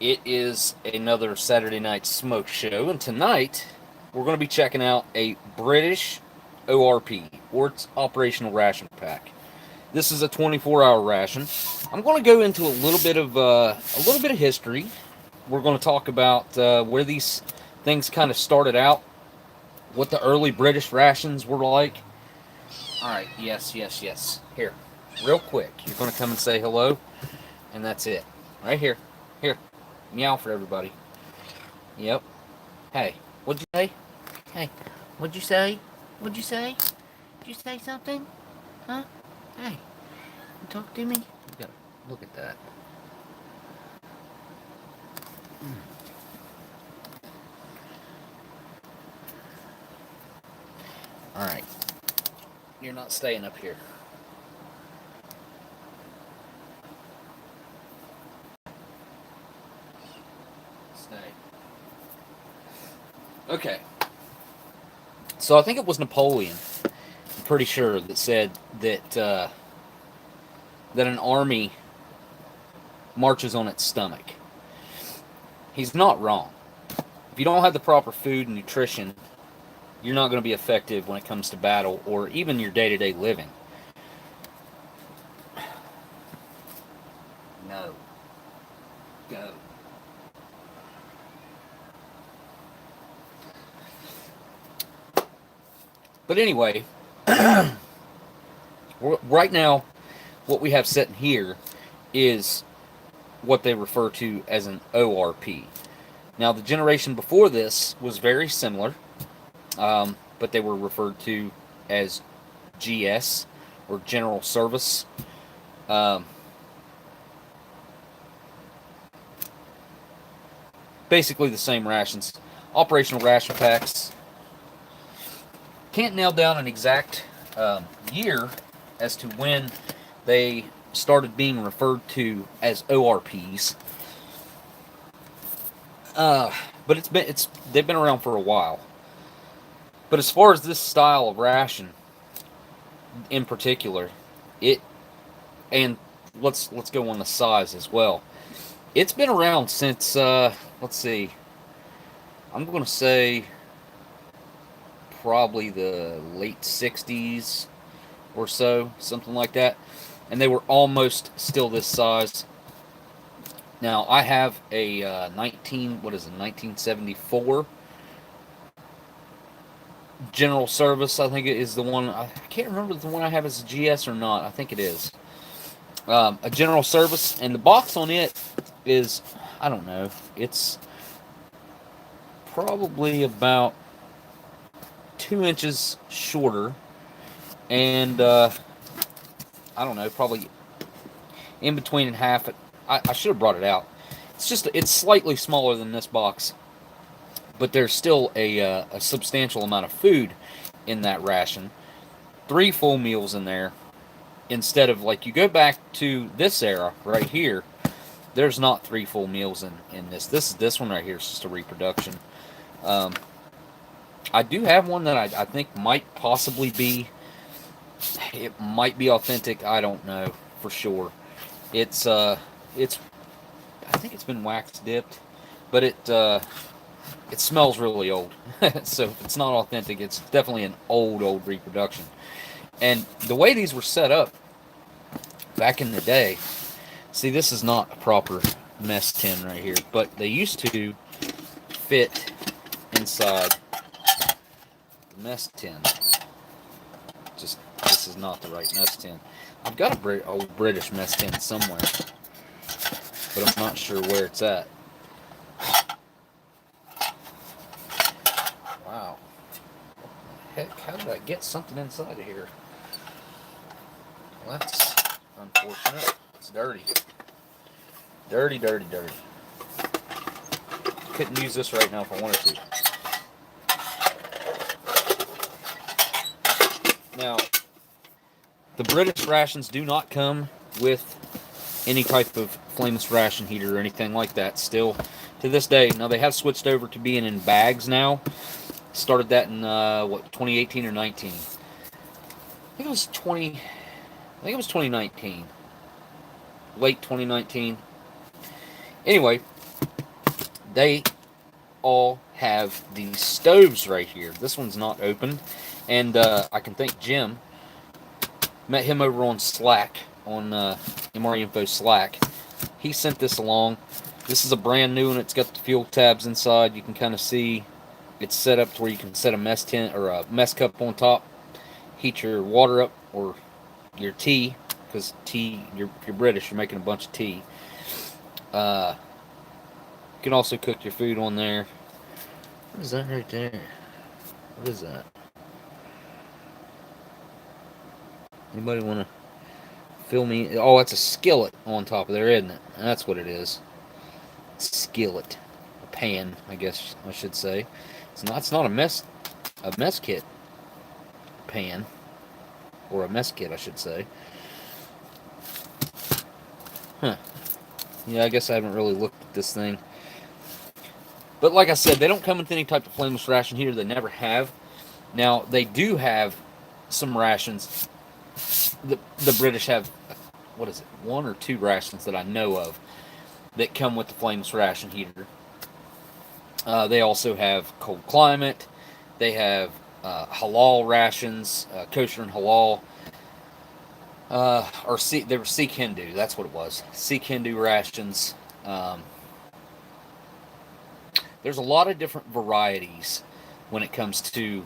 It is another Saturday night smoke show, and tonight we're going to be checking out a British ORP, or its Operational Ration Pack. This is a 24-hour ration. I'm going to go into a little bit of history. We're going to talk about where these things kind of started out, what the early British rations were like. All right, yes. Here, real quick, you're going to come and say hello, and that's it. Right here. Here. Meow for everybody. Yep. Hey, what'd you say? Hey, what'd you say? What'd you say? Did you say something? Huh? Hey, you talk to me? You gotta look at that. Alright. You're not staying up here. Stay. Okay. So I think it was Napoleon, I'm pretty sure, that said that that an army marches on its stomach. He's not wrong. If you don't have the proper food and nutrition, you're not going to be effective when it comes to battle or even your day-to-day living. No. Go. But anyway, right now, what we have set in here is what they refer to as an ORP. Now, the generation before this was very similar, but they were referred to as GS, or General Service. Basically the same rations. Operational ration packs. Can't nail down an exact year as to when they started being referred to as ORPs. But they've been around for a while. But as far as this style of ration in particular, and let's go on the size as well. It's been around since let's see. I'm going to say probably the late 60s or so, something like that. And they were almost still this size. Now, I have a 1974 General Service. I think it is the one. I can't remember the one I have as a GS or not. I think it is. A General Service, and the box on it is, I don't know, it's probably about 2 inches shorter, and I don't know, probably in between and half. I should have brought it out. It's slightly smaller than this box, but there's still a substantial amount of food in that ration. 3 full meals in there, instead of, like, you go back to this era right here, there's not 3 full meals in this. This one right here is just a reproduction. I do have one that I think might possibly be, it might be authentic. I don't know for sure. It's I think it's been wax dipped, but it smells really old. So if it's not authentic, it's definitely an old reproduction. And the way these were set up back in the day, see, this is not a proper mess tin right here, but they used to fit inside the mess tin. Just, this is not the right mess tin. I've got a old British mess tin somewhere, but I'm not sure where it's at. Wow. Heck, how did I get something inside of here? Well, that's unfortunate. It's dirty. Dirty. Couldn't use this right now if I wanted to. Now, the British rations do not come with any type of flameless ration heater or anything like that still to this day. Now, they have switched over to being in bags now. Started that in 2018 or 19. I think it was 2019. Late 2019. Anyway, they all have these stoves right here. This one's not opened, and I can thank Jim. Met him over on Slack, on MRE Info Slack. He sent this along. This is a brand new one. It's got the fuel tabs inside. You can kind of see it's set up to where you can set a mess tin or a mess cup on top, heat your water up or your tea, because tea, if you're British, you're making a bunch of tea. You can also cook your food on there. What is that right there? What is that? Anybody want to fill me? Oh, that's a skillet on top of there, isn't it? That's what it is. Skillet, a pan, I guess I should say. It's not a mess kit pan, or a mess kit, I should say. Huh. Yeah, I guess I haven't really looked at this thing. But like I said, they don't come with any type of flameless ration here. They never have. Now, they do have some rations. The British have, what is it, 1 or 2 rations that I know of that come with the flameless ration heater. They also have cold climate. They have halal rations, kosher and halal. They were Sikh Hindu, that's what it was. Sikh Hindu rations. There's a lot of different varieties when it comes to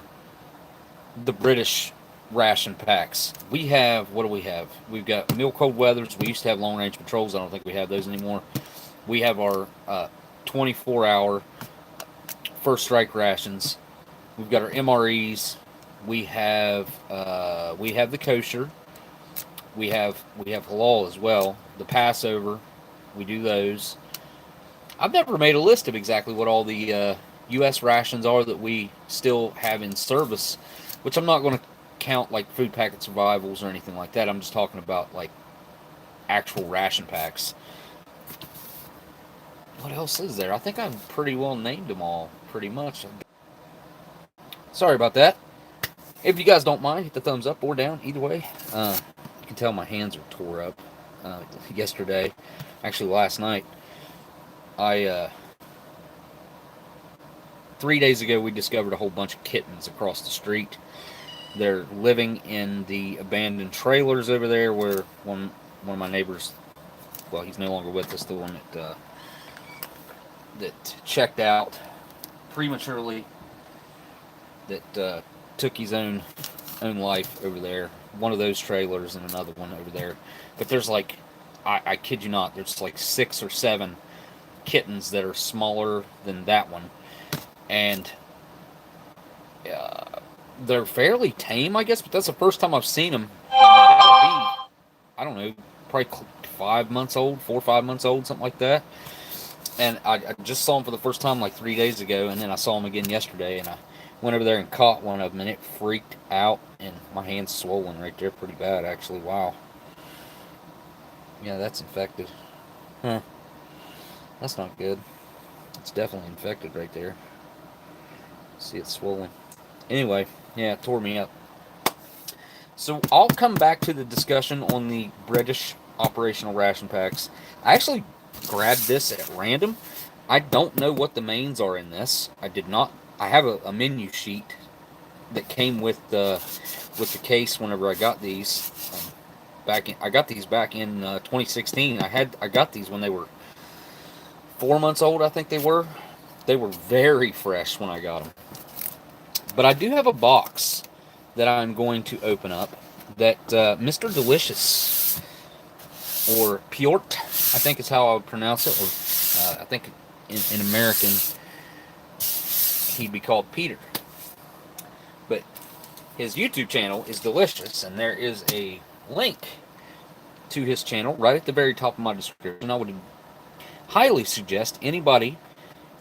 the British ration packs. We have, what do we have? We've got meal cold weathers. We used to have long range patrols. I don't think we have those anymore. We have our 24-hour first strike rations. We've got our MREs. We have the kosher. We have halal as well. The Passover, we do those. I've never made a list of exactly what all the U.S. rations are that we still have in service, which I'm not going to count like food packet survivals or anything like that. I'm just talking about like actual ration packs. What else is there? I think I've pretty well named them all, pretty much. Sorry about that. If you guys don't mind, hit the thumbs up or down, either way. You can tell my hands are tore up. Yesterday, actually last night, 3 days ago, we discovered a whole bunch of kittens across the street. They're living in the abandoned trailers over there where one of my neighbors, well, he's no longer with us, the one that checked out prematurely, that took his own life over there. One of those trailers and another one over there. But there's like, I kid you not, there's like 6 or 7 kittens that are smaller than that one. And they're fairly tame, I guess, but that's the first time I've seen them. They gotta be, I don't know, probably 5 months old, 4 or 5 months old, something like that. And I just saw them for the first time like 3 days ago, and then I saw them again yesterday, and I went over there and caught one of them, and it freaked out, and my hand's swollen right there pretty bad, actually. Wow. Yeah, that's infected. Huh. That's not good. It's definitely infected right there. See, it's swollen. Anyway, yeah, it tore me up. So I'll come back to the discussion on the British operational ration packs. I actually grabbed this at random. I don't know what the mains are in this. I have a menu sheet that came with the case whenever I got these. I got these back in 2016. I got these when they were 4 months old, I think they were. They were very fresh when I got them. But I do have a box that I'm going to open up that Mr. Delicious, or Pjort, I think is how I would pronounce it, or I think in American he'd be called Peter. But his YouTube channel is Delicious, and there is a link to his channel right at the very top of my description. I would highly suggest anybody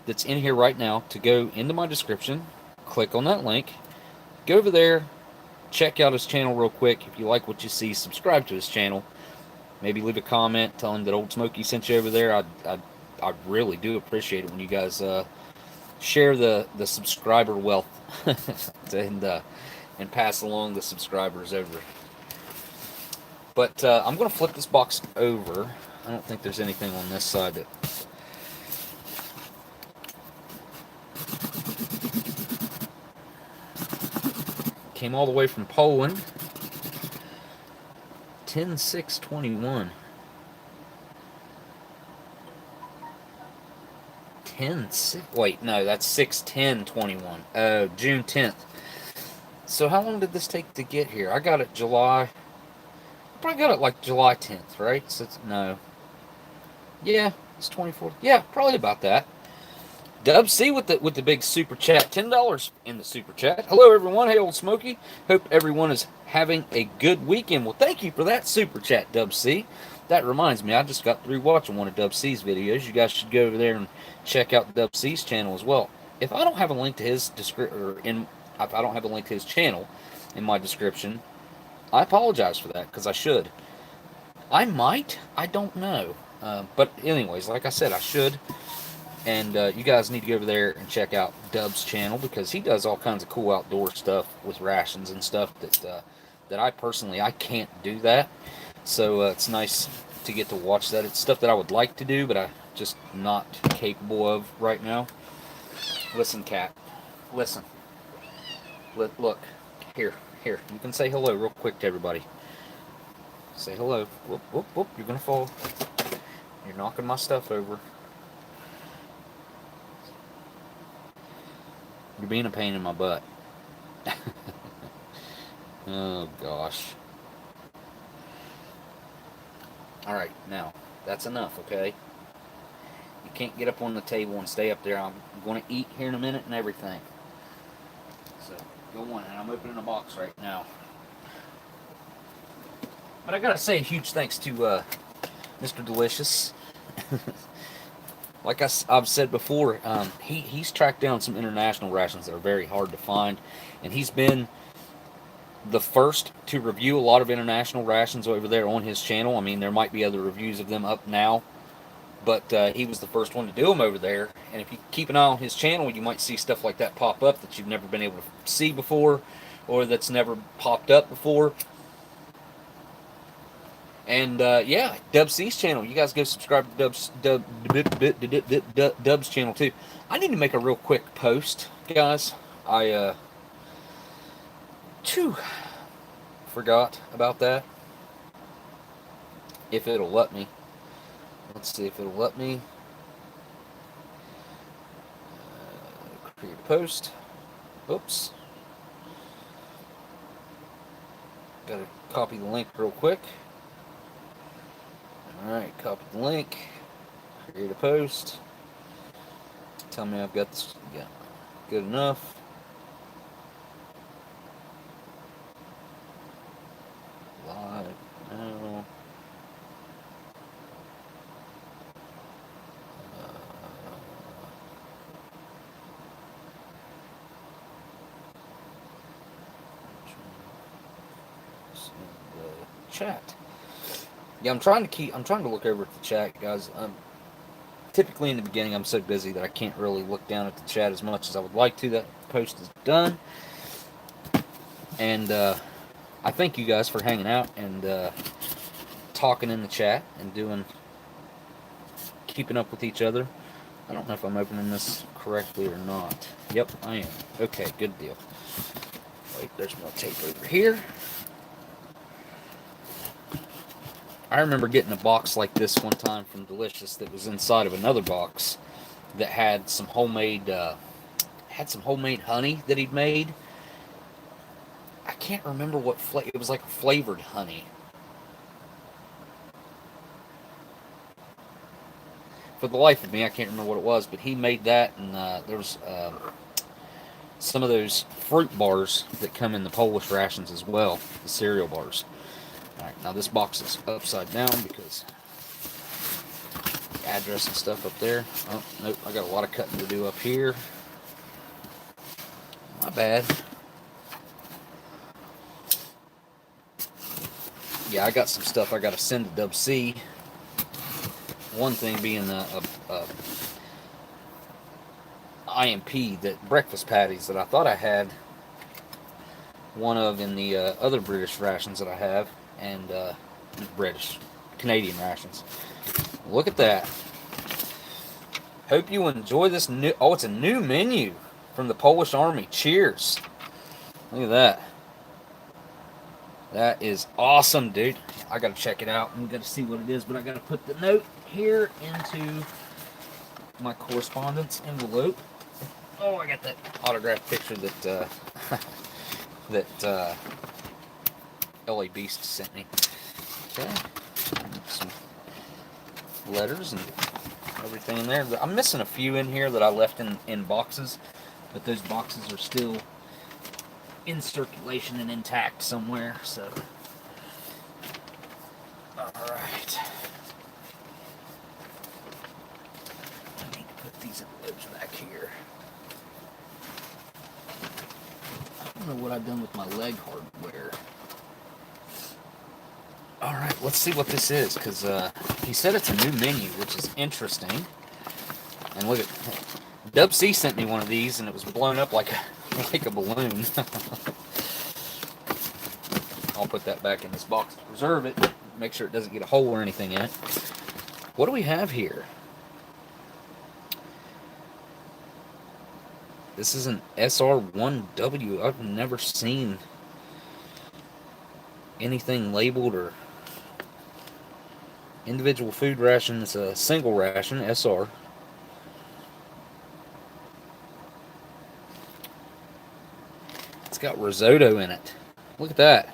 that's in here right now to go into my description, click on that link, go over there, check out his channel real quick. If you like what you see, subscribe to his channel. Maybe leave a comment telling that Oldsmokey sent you over there. I really do appreciate it when you guys share the subscriber wealth and pass along the subscribers over. But I'm going to flip this box over. I don't think there's anything on this side that Came all the way from Poland. 10/6/21. 10/6. Wait, no, that's 6/10/21. June 10th. So how long did this take to get here? I got it July. I probably got it like July 10th, right? So no. Yeah, it's 24th. Yeah, probably about that. Dub C with the big super chat, $10 in the super chat. Hello everyone, hey Oldsmokey. Hope everyone is having a good weekend. Well, thank you for that super chat, Dub C. That reminds me, I just got through watching one of Dub C's videos. You guys should go over there and check out Dub C's channel as well. If I don't have a link to his if I don't have a link to his channel in my description, I apologize for that because I should. I might, I don't know. But anyways, like I said, I should. And you guys need to go over there and check out Dub's channel because he does all kinds of cool outdoor stuff with rations and stuff that I personally, I can't do that. So it's nice to get to watch that. It's stuff that I would like to do, but I'm just not capable of right now. Listen, cat. Listen. Look. Here. You can say hello real quick to everybody. Say hello. Whoop, whoop, whoop. You're going to fall. You're knocking my stuff over. You're being a pain in my butt. Oh, gosh. Alright, now, that's enough, okay? You can't get up on the table and stay up there. I'm going to eat here in a minute and everything. So, go on, and I'm opening a box right now. But I gotta say a huge thanks to Mr. Delicious. Like I've said before, he's tracked down some international rations that are very hard to find, and he's been the first to review a lot of international rations over there on his channel. I mean, there might be other reviews of them up now, but he was the first one to do them over there. And if you keep an eye on his channel, you might see stuff like that pop up that you've never been able to see before, or that's never popped up before. And yeah, Dub C's channel. You guys go subscribe to Dub's channel too. I need to make a real quick post, guys. I forgot about that. If it'll let me. Let's see if it'll let me. Create a post. Oops. Gotta copy the link real quick. Alright, copy the link, create a post, tell me I've got this, yeah, good enough. Live now. Chat. Yeah, I'm trying to look over at the chat, guys. Typically in the beginning, I'm so busy that I can't really look down at the chat as much as I would like to. That post is done. And I thank you guys for hanging out and talking in the chat and keeping up with each other. I don't know if I'm opening this correctly or not. Yep, I am. Okay, good deal. Wait, there's more tape over here. I remember getting a box like this one time from Delicious that was inside of another box that had some homemade honey that he'd made. I can't remember what flavor. It was like a flavored honey. For the life of me, I can't remember what it was, but he made that, and there was some of those fruit bars that come in the Polish rations as well, the cereal bars. Alright, now this box is upside down because the address and stuff up there. Oh, nope, I got a lot of cutting to do up here. My bad. Yeah, I got some stuff I got to send to Dub C. One thing being a IMP, that breakfast patties that I thought I had one of in the other British rations that I have. And Canadian rations. Look at that. Hope you enjoy this new, it's a new menu from the Polish Army. Cheers. Look at that. That is awesome, dude. I gotta check it out. I'm gonna see what it is, but I gotta put the note here into my correspondence envelope. Oh, I got that autographed picture that that LA Beast sent me. Okay, some letters and everything in there. I'm missing a few in here that I left in boxes, but those boxes are still in circulation and intact somewhere. So, all right. I need to put these envelopes back here. I don't know what I've done with my leg hardware. Alright, let's see what this is, because he said it's a new menu, which is interesting. And look at, Dub C sent me one of these, and it was blown up like a balloon. I'll put that back in this box to preserve it, make sure it doesn't get a hole or anything in it. What do we have here? This is an SR1W. I've never seen anything labeled or individual food ration. It's a single ration, SR. It's got risotto in it. Look at that.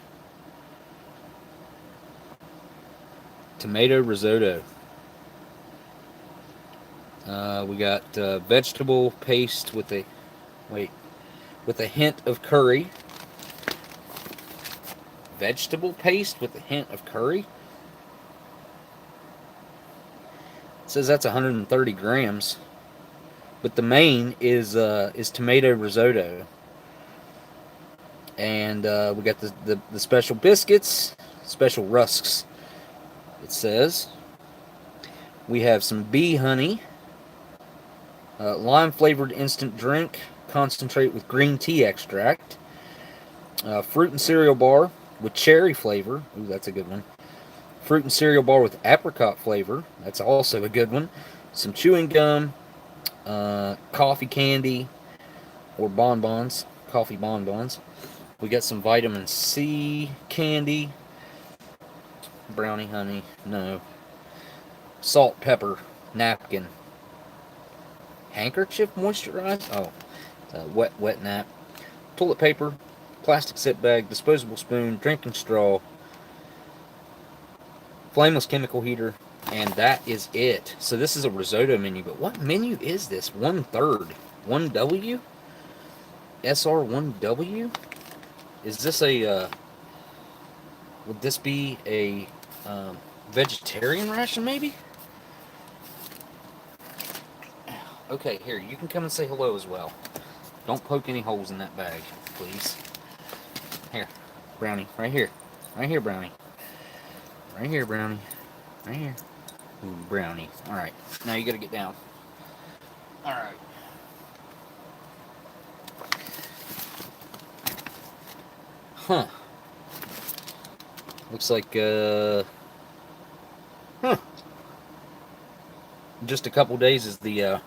Tomato risotto. We got vegetable paste with a hint of curry. Vegetable paste with a hint of curry. It says that's 130 grams, but the main is tomato risotto, and we got the special biscuits, special rusks. It says we have some bee honey, lime flavored instant drink concentrate with green tea extract, fruit and cereal bar with cherry flavor. Ooh, that's a good one. Fruit and cereal bar with apricot flavor. That's also a good one. Some chewing gum, coffee candy, or bonbons, coffee bonbons. We got some vitamin C candy, brownie honey, no. Salt, pepper, napkin, handkerchief moisturized. Oh, wet nap. Toilet paper, plastic sip bag, disposable spoon, drinking straw, flameless chemical heater, and that is it. So this is a risotto menu, but what menu is this? 1/3, 1W, SR1W. Is this a? Would this be a vegetarian ration, maybe? Okay, here, you can come and say hello as well. Don't poke any holes in that bag, please. Here, Brownie, right here. Right here, Brownie. Right here, Brownie. Right here. Ooh, Brownie. Alright, now you gotta get down. Alright. Huh. Looks like, just a couple days is the,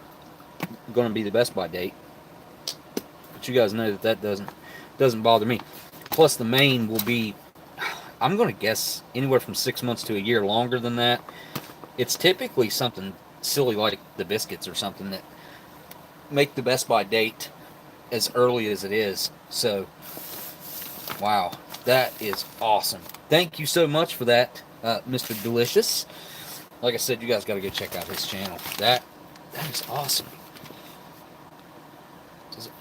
going to be the Best Buy date. But you guys know that doesn't bother me. Plus the main will be, I'm going to guess, anywhere from 6 months to a year longer than that. It's typically something silly like the biscuits or something that make the Best Buy date as early as it is. So, wow, that is awesome. Thank you so much for that, Mr. Delicious. Like I said, you guys got to go check out his channel. That is awesome.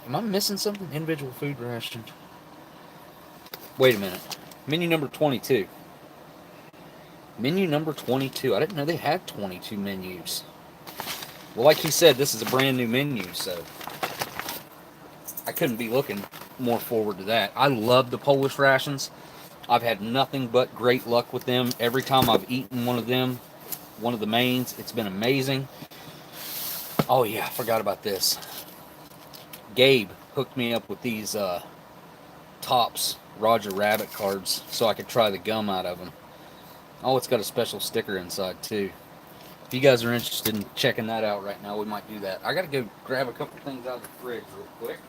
Am I missing something? Individual food ration. Wait a minute. Menu number 22. Menu number 22. I didn't know they had 22 menus. Well, like he said, this is a brand new menu, so I couldn't be looking more forward to that. I love the Polish rations. I've had nothing but great luck with them. Every time I've eaten one of them, one of the mains, it's been amazing. Oh yeah, I forgot about this. Gabe hooked me up with these Tops Roger Rabbit cards so I could try the gum out of them. Oh, it's got a special sticker inside too. If you guys are interested in checking that out right now, we might do that. I gotta go grab a couple things out of the fridge real quick.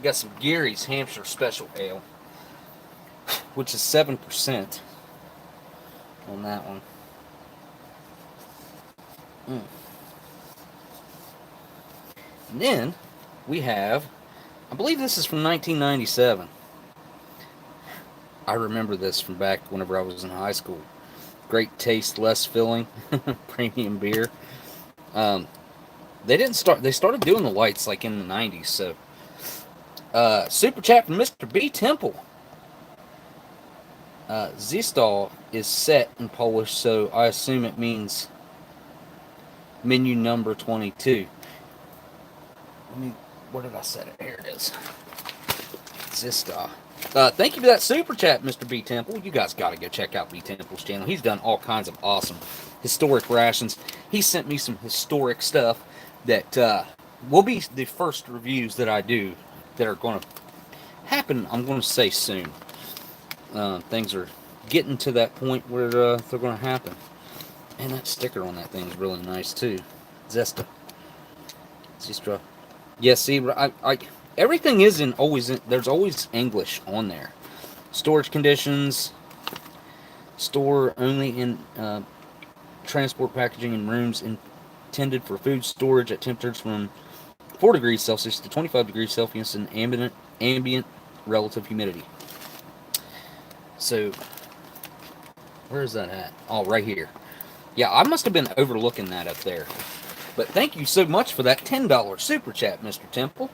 We got some Gary's Hampshire Special Ale, which is 7% on that one. And then we have, I believe this is from 1997. I remember this from back whenever I was in high school. Great taste, less filling, premium beer. They started doing the lights like in the 90s. So, super chat from Mr. B. Temple. Zistal is set in Polish, so I assume it means menu number 22. Where did I set it? Here it is. Zistal. Thank you for that super chat, Mr. B. Temple. You guys got to go check out B. Temple's channel. He's done all kinds of awesome historic rations. He sent me some historic stuff that will be the first reviews that I do that are going to happen, I'm going to say soon. Things are getting to that point where they're going to happen. And that sticker on that thing is really nice too. Zesta. Yeah, see, everything is there's always English on there. Storage conditions, store only in transport packaging in rooms intended for food storage at temperatures from 4 degrees Celsius to 25 degrees Celsius in ambient relative humidity. So, where is that at? Oh, right here. Yeah, I must have been overlooking that up there. But thank you so much for that $10 super chat, Mr. Temple.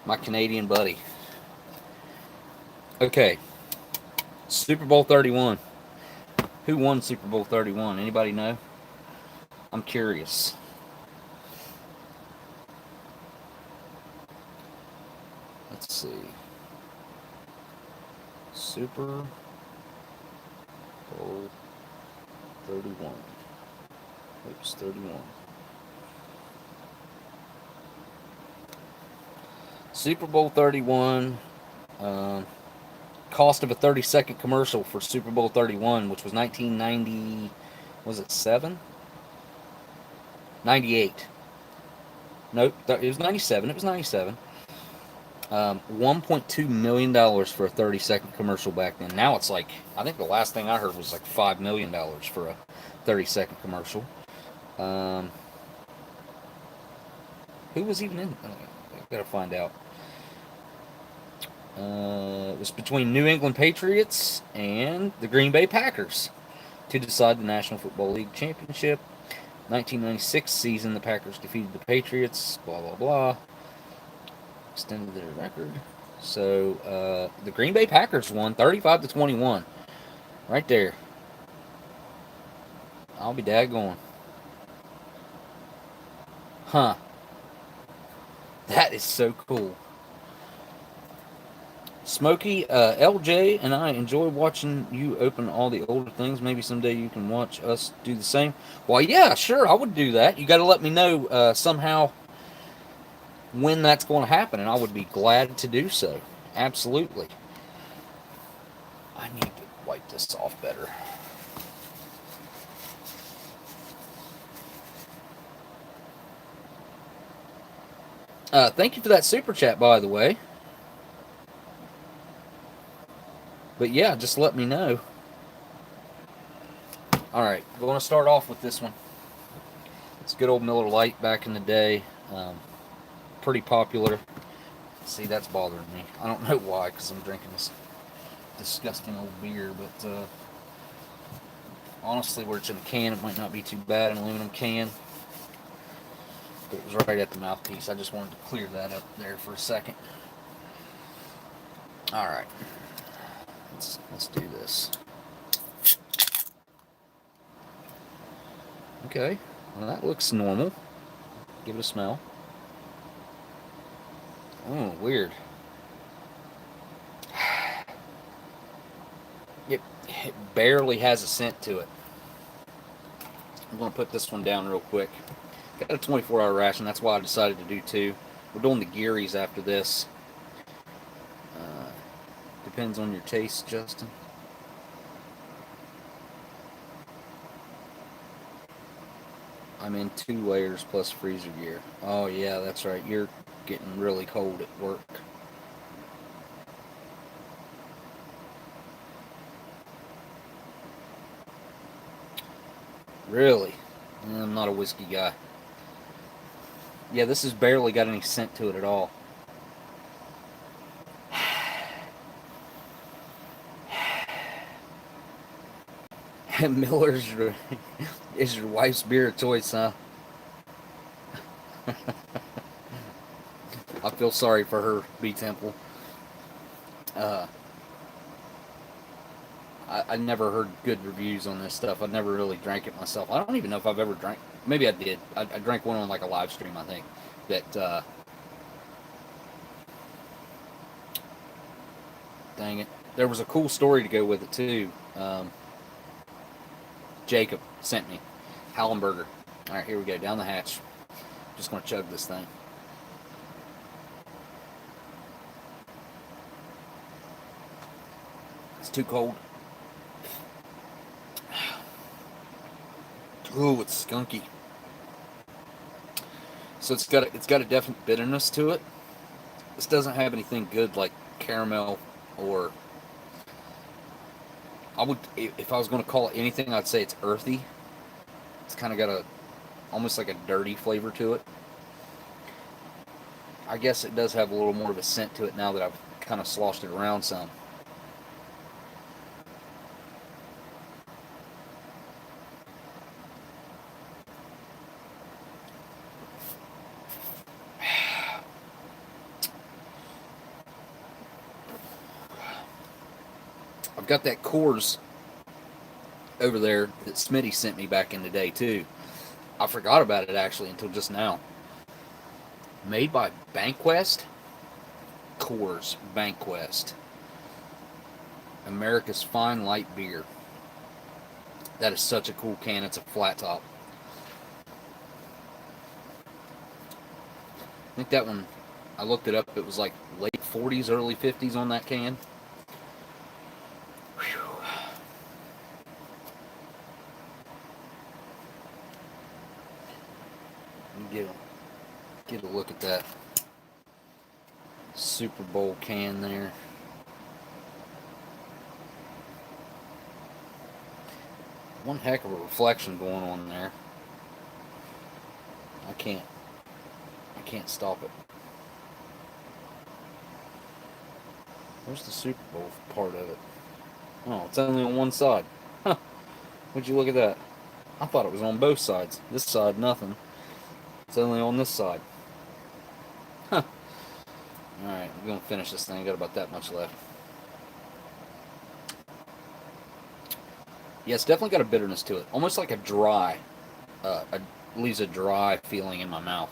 My Canadian buddy. Okay. Super Bowl 31. Who won Super Bowl 31? Anybody know? I'm curious. Let's see. Super Bowl 31. Oops, 31. Super Bowl 31. Cost of a 30-second commercial for Super Bowl 31, which was 1990. Was it 7? 98. Nope, it was 97. It was 97. $1.2 million for a 30-second commercial back then. Now it's like, I think the last thing I heard was like $5 million for a 30-second commercial. Who was even in? I've got to find out. It was between New England Patriots and the Green Bay Packers to decide the National Football League Championship. 1996 season, the Packers defeated the Patriots. Blah blah blah. Extended their record. So the Green Bay Packers won 35-21. Right there. I'll be daggone. Huh. That is so cool. Smokey, LJ, and I enjoy watching you open all the older things. Maybe someday you can watch us do the same. Well, yeah, sure, I would do that. You got to let me know somehow when that's going to happen, and I would be glad to do so. Absolutely. I need to wipe this off better. Thank you for that super chat, by the way. But yeah, just let me know. Alright, we're going to start off with this one. It's good old Miller Lite back in the day. Pretty popular. See, that's bothering me. I don't know why, because I'm drinking this disgusting old beer, but honestly, where it's in a can, it might not be too bad, an aluminum can. But it was right at the mouthpiece. I just wanted to clear that up there for a second. Alright. Let's do this. Okay, well that looks normal. Give it a smell. Oh, weird. It barely has a scent to it. I'm going to put this one down real quick. Got a 24-hour ration, that's why I decided to do 2. We're doing the Gearys after this. Depends on your taste, Justin. I'm in 2 layers plus freezer gear. Oh yeah, that's right. You're getting really cold at work. Really? I'm not a whiskey guy. Yeah, this has barely got any scent to it at all. Miller's is your wife's beer of choice, huh? I feel sorry for her, B Temple. Uh, I never heard good reviews on this stuff. I never really drank it myself. I don't even know if I've ever drank. Maybe I did. I drank one on like a live stream, I think. That dang it, there was a cool story to go with it too. Jacob sent me Hallenberger. All right, here we go down the hatch. Just gonna chug this thing. It's too cold. Ooh, it's skunky. So it's got a definite bitterness to it. This doesn't have anything good like caramel or if I was going to call it anything, I'd say it's earthy. It's kind of got a almost like a dirty flavor to it. I guess it does have a little more of a scent to it now that I've kind of sloshed it around some. I've got that Coors over there that Smitty sent me back in the day too. I forgot about it actually until just now. Made by Banquest? Coors Banquest. America's Fine Light Beer. That is such a cool can. It's a flat top. I think that one, I looked it up, it was like late 40s, early 50s on that can. Get a look at that Super Bowl can there. One heck of a reflection going on there. I can't stop it. Where's the Super Bowl part of it? Oh, it's only on one side. Huh. Would you look at that? I thought it was on both sides. This side, nothing. It's only on this side. Huh. Alright, we're going to finish this thing. Got about that much left. Yeah, it's definitely got a bitterness to it. Almost like a dry. Leaves a dry feeling in my mouth.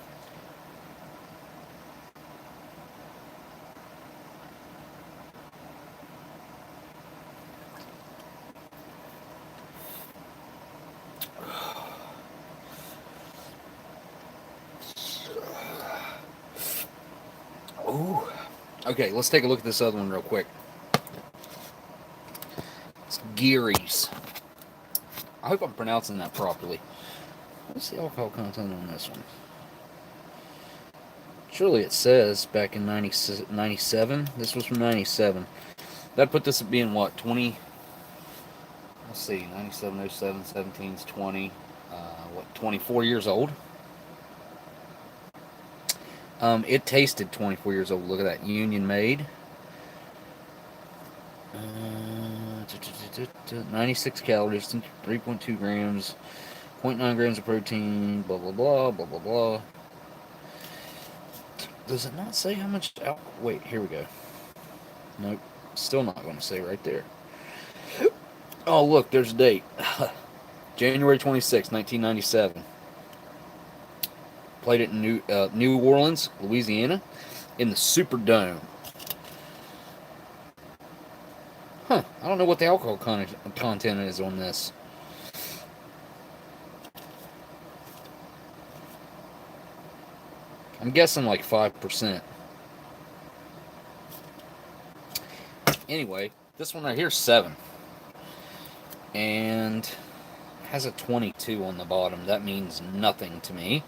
Ooh. Okay, let's take a look at this other one real quick. It's Geary's. I hope I'm pronouncing that properly. What's the alcohol content on this one? Surely it says back in 97. This was from 97. That'd put this at being what, 20? Let's see, 97, 07, 17, 20. What, 24 years old? It tasted 24 years old. Look at that. Union made. 96 calories, 3.2 grams, 0.9 grams of protein, blah, blah, blah, blah, blah, blah. Does it not say how much alcohol? Wait, here we go. Nope. Still not going to say right there. Oh, look, there's a date. January 26, 1997. Played it in New Orleans, Louisiana, in the Superdome. Huh, I don't know what the alcohol content is on this. I'm guessing like 5%. Anyway, this one right here is 7. And has a 22 on the bottom. That means nothing to me.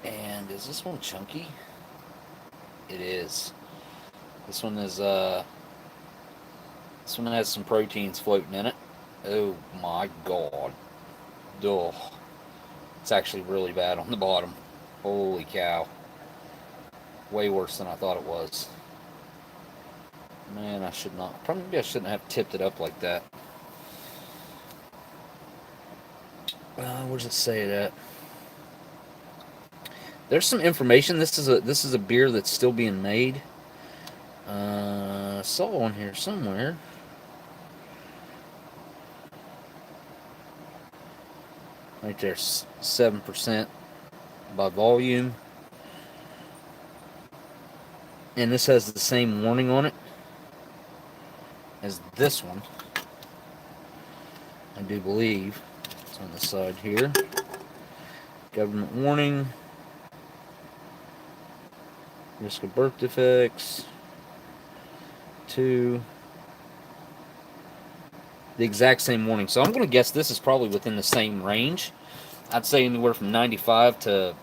And is this one chunky? It is. This one is this one has some proteins floating in it. Oh my god. Ugh. It's actually really bad on the bottom. Holy cow. Way worse than I thought it was. Man, I should not. Probably I shouldn't have tipped it up like that. Where does it say that? There's some information. This is a beer that's still being made. I saw on here somewhere. Right there, 7% by volume. And this has the same warning on it as this one. I do believe it's on the side here. Government warning. Risk of birth defects. 2. The exact same warning. So I'm going to guess this is probably within the same range. I'd say anywhere from 95 to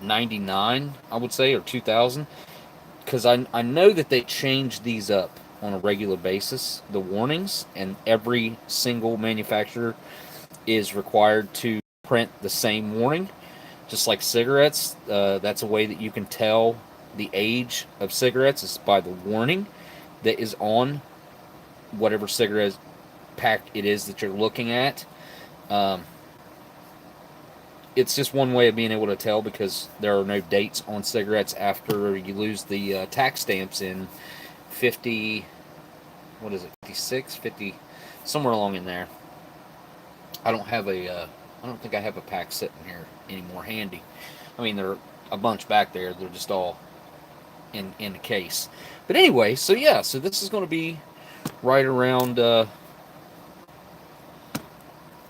99, I would say, or 2000. Because I know that they change these up on a regular basis, the warnings, and every single manufacturer is required to print the same warning. Just like cigarettes, that's a way that you can tell the age of cigarettes is by the warning that is on whatever cigarette pack it is that you're looking at. It's just one way of being able to tell, because there are no dates on cigarettes after you lose the tax stamps in 50, what is it, 56, 50, somewhere along in there. I don't think I have a pack sitting here anymore handy. I mean, there are a bunch back there. They're just all in the case. But anyway, so yeah, so this is going to be right around the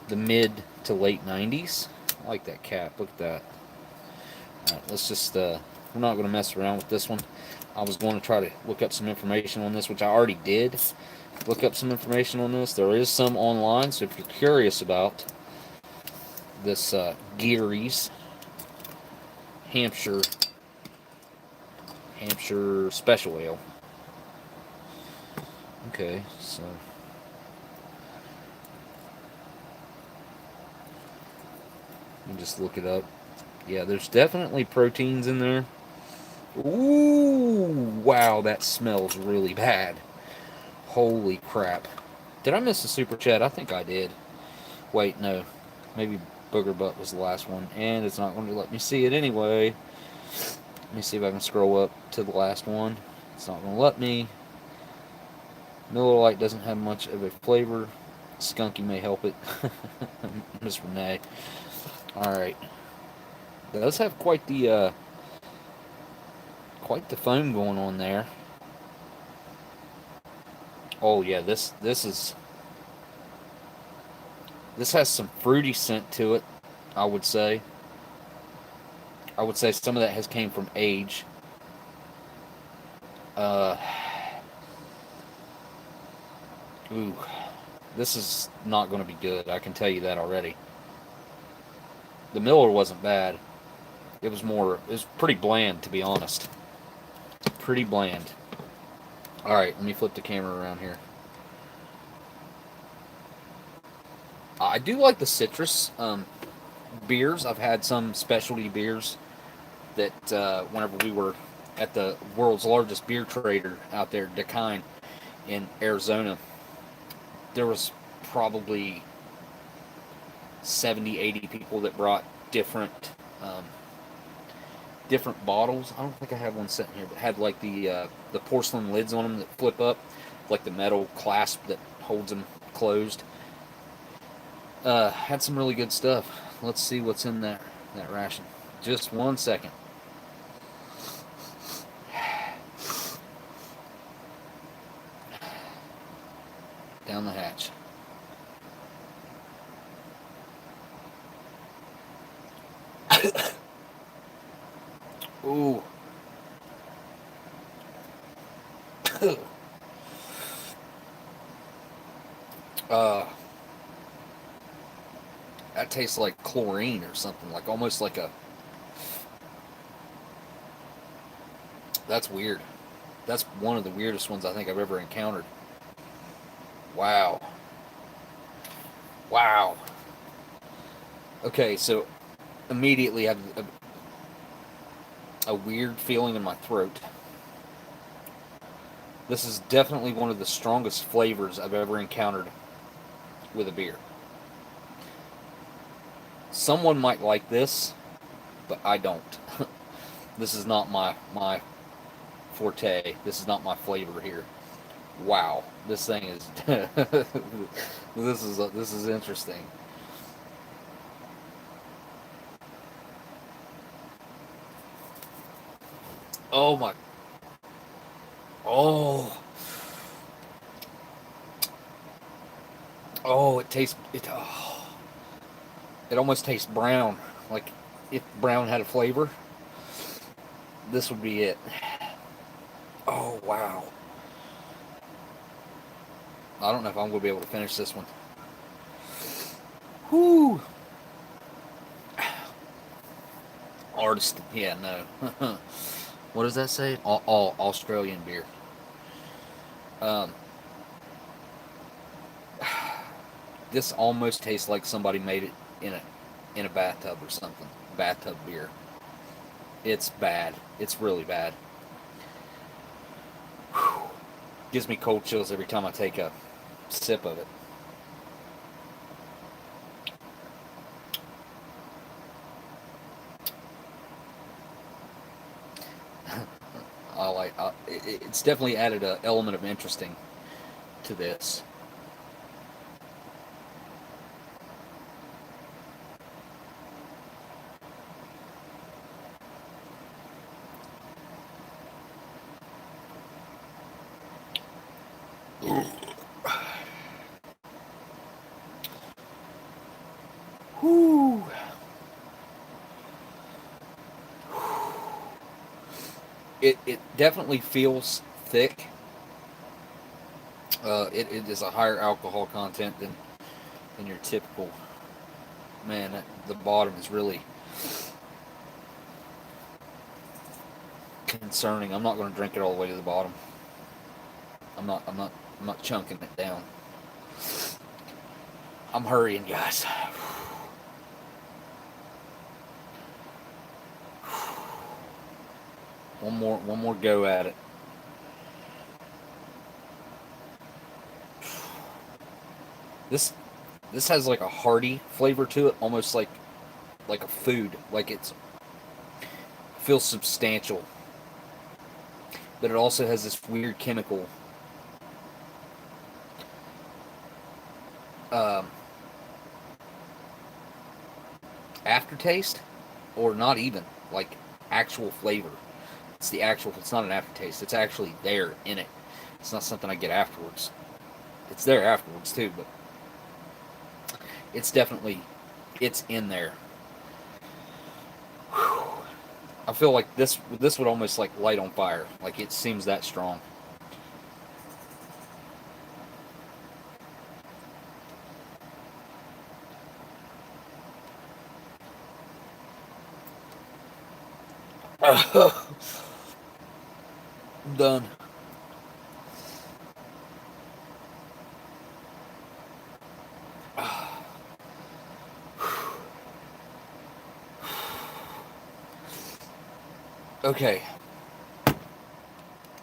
mid to late 90s. I like that cap. Look at that. Alright, let's just, we're not going to mess around with this one. I was going to try to look up some information on this, which I already did. Look up some information on this. There is some online, so if you're curious about this Geary's Hampshire Special Ale. Okay, so let me just look it up. Yeah, there's definitely proteins in there. Ooh, wow, that smells really bad. Holy crap. Did I miss a super chat? I think I did. Wait, no. Maybe Booger Butt was the last one, and it's not going to let me see it anyway. Let me see if I can scroll up to the last one. It's not going to let me. Miller Lite doesn't have much of a flavor. Skunky may help it. Miss Renee. Alright. It does have quite the foam going on there. Oh yeah, this has some fruity scent to it, I would say. I would say some of that has came from age. Ooh, this is not going to be good. I can tell you that already. The Miller wasn't bad. It was pretty bland, to be honest. Pretty bland. Alright, let me flip the camera around here. I do like the citrus beers. I've had some specialty beers that whenever we were at the world's largest beer trader out there, Dakine, in Arizona, there was probably 70, 80 people that brought different bottles. I don't think I have one sitting here, but had like the porcelain lids on them that flip up, like the metal clasp that holds them closed. Had some really good stuff. Let's see what's in that ration. Just 1 second. Down the hatch. Ooh. tastes like chlorine or something, like almost like a... That's weird. That's one of the weirdest ones I think I've ever encountered. Wow. Wow. Okay, so immediately I have a weird feeling in my throat. This is definitely one of the strongest flavors I've ever encountered with a beer. Someone might like this, but I don't. This is not my forte. This is not my flavor here. Wow, this thing is this is interesting. Oh my. Oh. Oh, it tastes it. Oh. It almost tastes brown. Like if brown had a flavor, this would be it. Oh wow. I don't know if I'm going to be able to finish this one. Whoo. Artist. Yeah, no. What does that say? All Australian beer. This almost tastes like somebody made it in a bathtub or something. Bathtub beer. It's bad. It's really bad. Whew. Gives me cold chills every time I take a sip of it. It's definitely added an element of interesting to this. Whew. It definitely feels thick. It is a higher alcohol content than your typical. Man, the bottom is really concerning. I'm not going to drink it all the way to the bottom. I'm not chunking it down. I'm hurrying, guys. One more go at it. This has like a hearty flavor to it, almost like a food. Like feels substantial. But it also has this weird chemical aftertaste, or not even like actual flavor. It's not an aftertaste. It's actually there in it. It's not something I get afterwards. It's there afterwards too, but it's in there. Whew. I feel like this would almost like light on fire. Like it seems that strong. I'm done. Okay.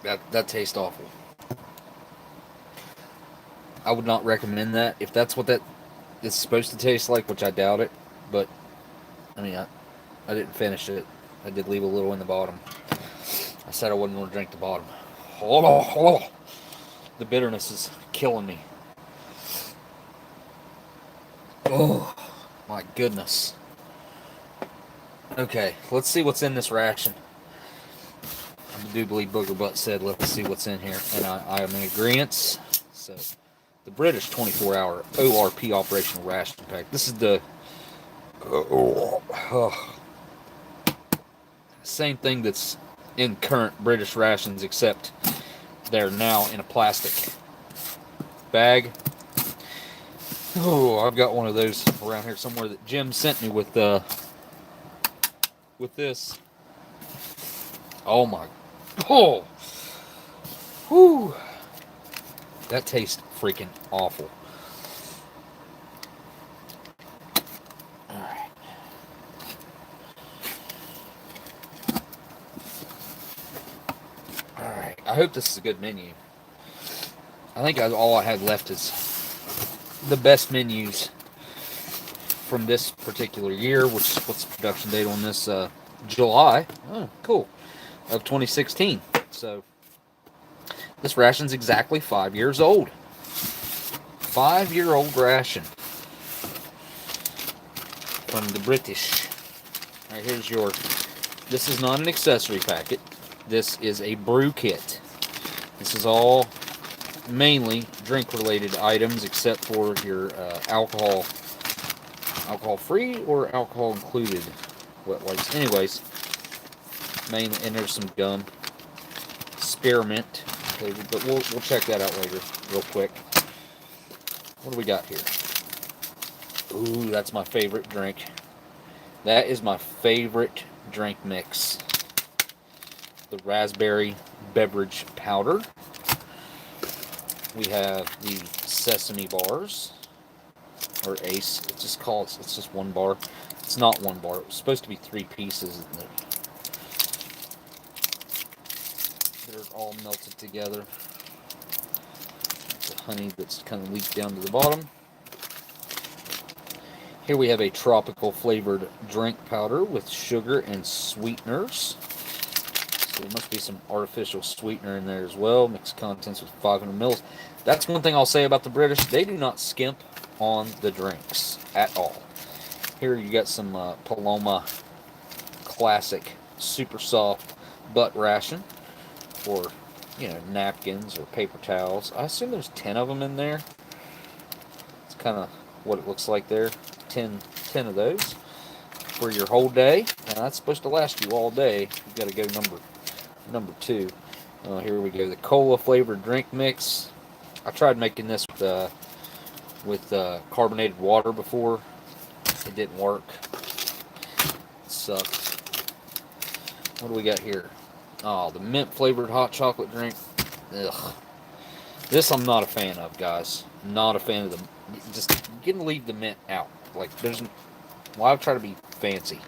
That tastes awful. I would not recommend that. If that's what that is supposed to taste like, which I doubt it, but I mean, I didn't finish it. I did leave a little in the bottom. I said I wasn't going to drink the bottom. Oh, the bitterness is killing me. Oh, my goodness. Okay, let's see what's in this ration. I do believe Booger Butt said, let's see what's in here. And I am in agreement. So, the British 24-hour ORP operational ration pack. This is the same thing that's in current British rations, except they're now in a plastic bag. Oh, I've got one of those around here somewhere that Jim sent me with this. Oh my, oh, whew, that tastes freaking awful. All right. All right. I hope this is a good menu. I think all I had left is the best menus from this particular year, which what's the production date on this? July. Oh, cool. Of 2016. So this ration's exactly 5 years old. 5-year-old ration from the British. All right, here's your. This is not an accessory packet. This is a brew kit. This is all mainly drink-related items, except for your alcohol free or alcohol included wet wipes. Anyways, mainly, and there's some gum, spearmint flavored, but we'll check that out later, real quick. What do we got here? Ooh, that's my favorite drink. That is my favorite drink mix. The raspberry beverage powder. We have the sesame bars, or Ace. It's just one bar. It's not one bar. It was supposed to be 3 pieces. They're all melted together. The honey that's kind of leaked down to the bottom. Here we have a tropical flavored drink powder with sugar and sweeteners. So there must be some artificial sweetener in there as well. Mixed contents with 500 mils. That's one thing I'll say about the British. They do not skimp on the drinks at all. Here you got some Paloma classic super soft butt ration for, napkins or paper towels. I assume there's 10 of them in there. It's kind of what it looks like there. 10 of those for your whole day. Now that's supposed to last you all day. You've got to go number 2. Here we go. The cola flavored drink mix. I tried making this with carbonated water before. It didn't work. It sucked. What do we got here? Oh, the mint flavored hot chocolate drink. Ugh. This I'm not a fan of, guys. Not a fan of them. Just you can leave the mint out. Like why try to be fancy?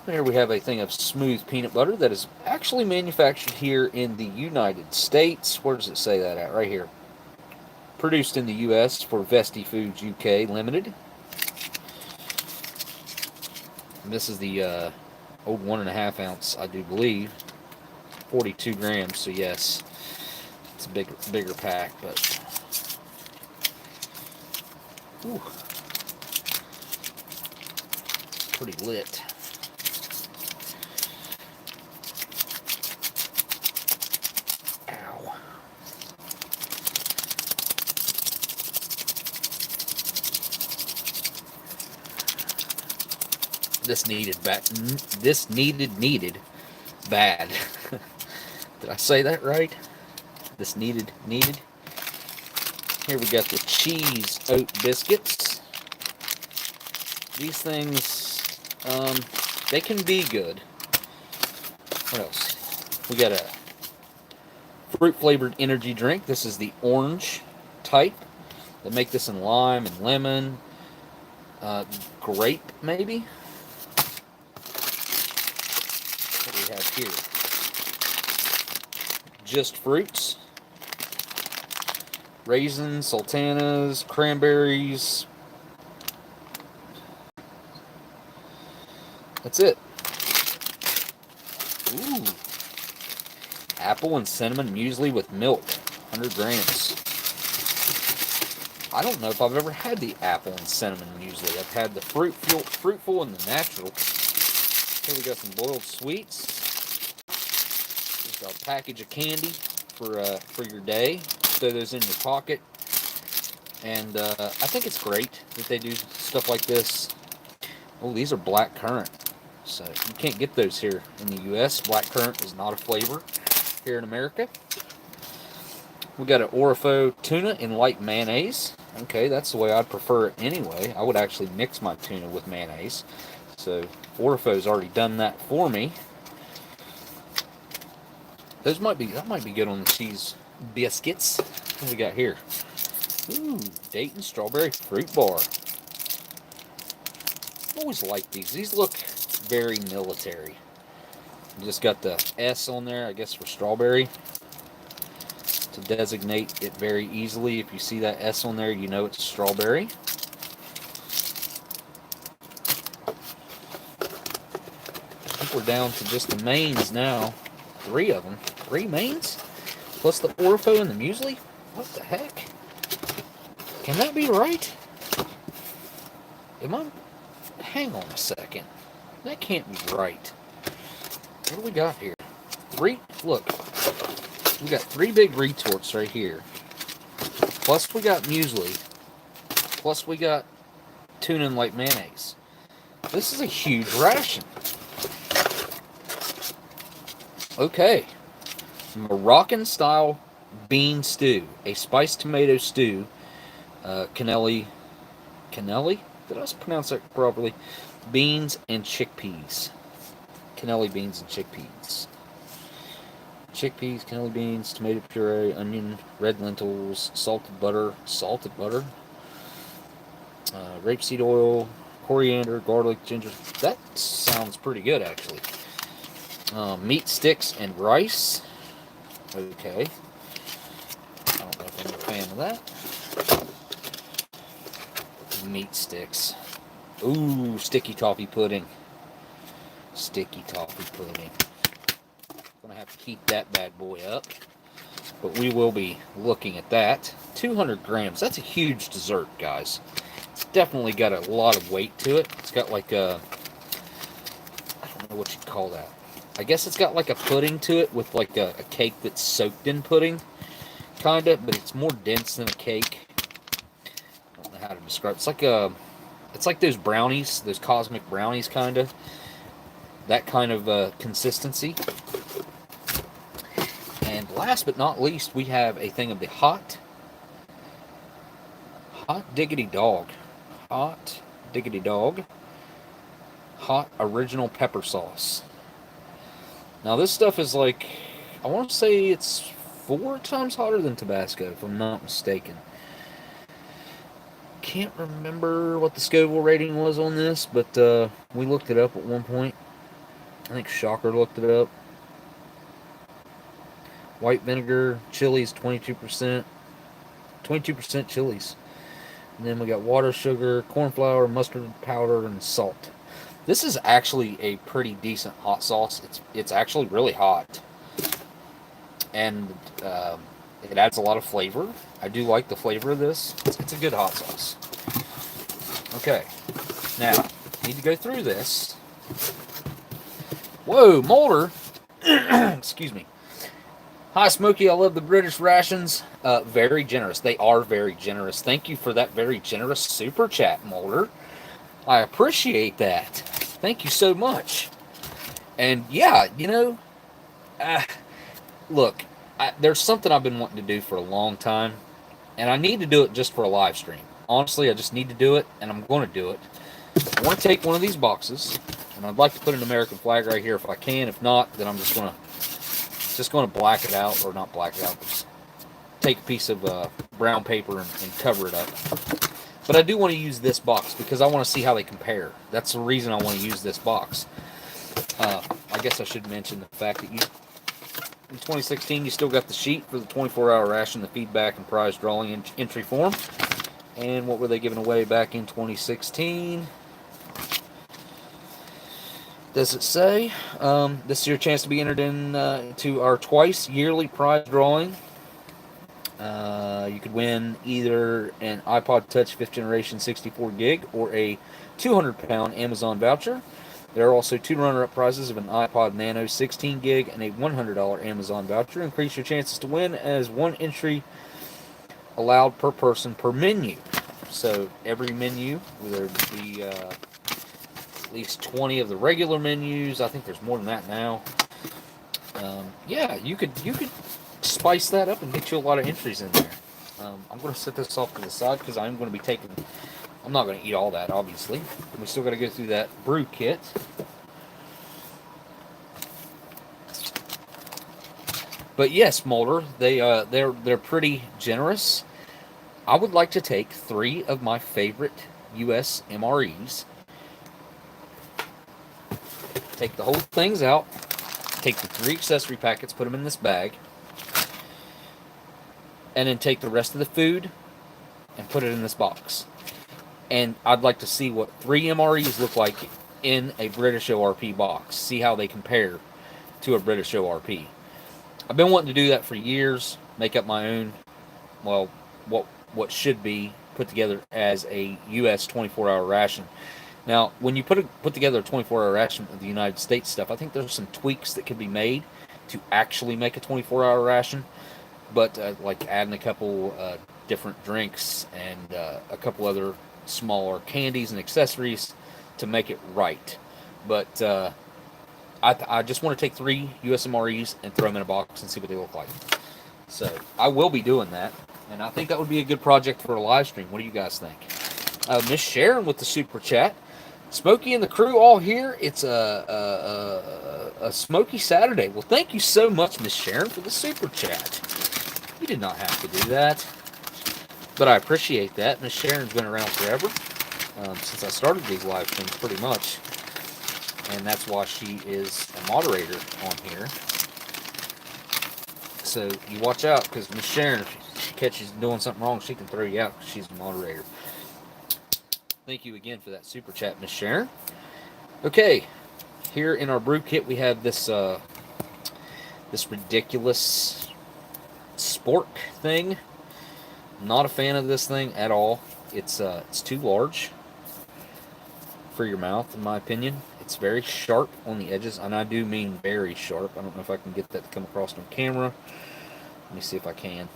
Here we have a thing of smooth peanut butter that is actually manufactured here in the United States. Where does it say that at? Right here. Produced in the U.S. for Vesti Foods UK Limited. And this is the old 1.5 ounce, I do believe. 42 grams, so yes. It's a bigger pack, but... Ooh. Pretty lit. Ow. This needed bad. Did I say that right? This needed. Here we got the cheese oat biscuits. These things, they can be good. What else? We got a fruit flavored energy drink. This is the orange type. They make this in lime and lemon, grape maybe. What do we have here? Just fruits. Raisins, sultanas, cranberries. That's it. Ooh. Apple and cinnamon muesli with milk. 100 grams. I don't know if I've ever had the apple and cinnamon muesli. I've had the fruitful and the natural. Here we got some boiled sweets. Just a package of candy for your day. Throw those in your pocket. And I think it's great that they do stuff like this. Oh, these are black currant. So you can't get those here in the U.S. Black currant is not a flavor here in America. We got an Orifo tuna in light mayonnaise. Okay, that's the way I'd prefer it anyway. I would actually mix my tuna with mayonnaise. So Orfo's already done that for me. That might be good on the cheese biscuits. What do we got here? Ooh, Dayton strawberry fruit bar. I always like these. These look very military. You just got the S on there, I guess, for strawberry, to designate it very easily. If you see that S on there, you know it's strawberry. I think we're down to just the mains now. 3 of them. 3 mains? Plus the Orfo and the muesli? What the heck? Can that be right? Hang on a second. That can't be right. What do we got here? Look. We got 3 big retorts right here. Plus we got muesli. Plus we got tuna and light mayonnaise. This is a huge ration. Okay. Moroccan style bean stew. A spiced tomato stew. Cannelli. Did I pronounce that properly? Beans and chickpeas. Cannelli beans and chickpeas. Chickpeas, cannelli beans, tomato puree, onion, red lentils, salted butter, rapeseed oil, coriander, garlic, ginger. That sounds pretty good, actually. Meat sticks and rice. Okay. I don't know if I'm a fan of that. Meat sticks. Ooh, sticky toffee pudding. Sticky toffee pudding. Gonna have to heat that bad boy up. But we will be looking at that. 200 grams. That's a huge dessert, guys. It's definitely got a lot of weight to it. It's got like a... I don't know what you'd call that. I guess it's got like a pudding to it with like a cake that's soaked in pudding. Kinda, but it's more dense than a cake. I don't know how to describe it. It's like those brownies, those cosmic brownies kinda. That kind of consistency. And last but not least, we have a thing of the hot diggity dog. Hot diggity dog. Hot original pepper sauce. Now this stuff is like, I want to say it's 4 times hotter than Tabasco, if I'm not mistaken. Can't remember what the Scoville rating was on this, but we looked it up at one point. I think Shocker looked it up. White vinegar, chilies, 22%. 22% chilies. And then we got water, sugar, corn flour, mustard powder, and salt. This is actually a pretty decent hot sauce. It's actually really hot. And it adds a lot of flavor. I do like the flavor of this. It's a good hot sauce. Okay. Now, need to go through this. Whoa, Mulder. Excuse me. Hi, Smokey. I love the British rations. Very generous. They are very generous. Thank you for that very generous super chat, Mulder. I appreciate that. Thank you so much. And yeah, you know, look, there's something I've been wanting to do for a long time, and I need to do it just for a live stream. Honestly, I just need to do it, and I'm going to do it. I want to take one of these boxes, and I'd like to put an American flag right here if I can. If not, then I'm just going to black it out, or not black it out, but just take a piece of brown paper and cover it up. But I do want to use this box because I want to see how they compare. That's the reason I want to use this box. I guess I should mention the fact that in 2016, you still got the sheet for the 24-hour ration, the feedback and prize drawing entry form. And what were they giving away back in 2016? Does it say? This is your chance to be entered into our twice yearly prize drawing. You could win either an iPod Touch 5th generation 64 gig or a 200-pound Amazon voucher. There are also 2 runner-up prizes of an iPod Nano 16 gig and a $100 Amazon voucher. Increase your chances to win as 1 entry allowed per person per menu. So every menu, there would be at least 20 of the regular menus. I think there's more than that now. Yeah, you could spice that up and get you a lot of entries in there. I'm going to set this off to the side because I'm going to be taking... I'm not going to eat all that, obviously. We still got to go through that brew kit. But yes, Molder, they're pretty generous. I would like to take 3 of my favorite U.S. MREs, take the whole things out, take the 3 accessory packets, put them in this bag, and then take the rest of the food and put it in this box. And I'd like to see what 3 MREs look like in a British ORP box. See how they compare to a British ORP. I've been wanting to do that for years, make up my own, well, what should be put together as a U.S. 24-hour ration. Now, when you put together a 24-hour ration of the United States stuff, I think there's some tweaks that could be made to actually make a 24-hour ration, but like adding a couple different drinks and a couple other smaller candies and accessories to make it right. But I just want to take 3 USMREs and throw them in a box and see what they look like. So I will be doing that, and I think that would be a good project for a live stream. What do you guys think? Miss Sharon with the super chat. Smokey and the crew all here. It's a Smoky Saturday. Well, thank you so much, Miss Sharon, for the super chat. You did not have to do that, but I appreciate that. Miss Sharon's been around forever, since I started these live streams, pretty much. And that's why she is a moderator on here. So you watch out, because Miss Sharon, if she catches you doing something wrong, she can throw you out because she's a moderator. Thank you again for that super chat, Miss Sharon. Okay, here in our brew kit we have this this ridiculous spork thing. Not a fan of this thing at all. It's too large for your mouth, in my opinion. It's very sharp on the edges, and I do mean very sharp. I don't know if I can get that to come across on camera. Let me see if I can.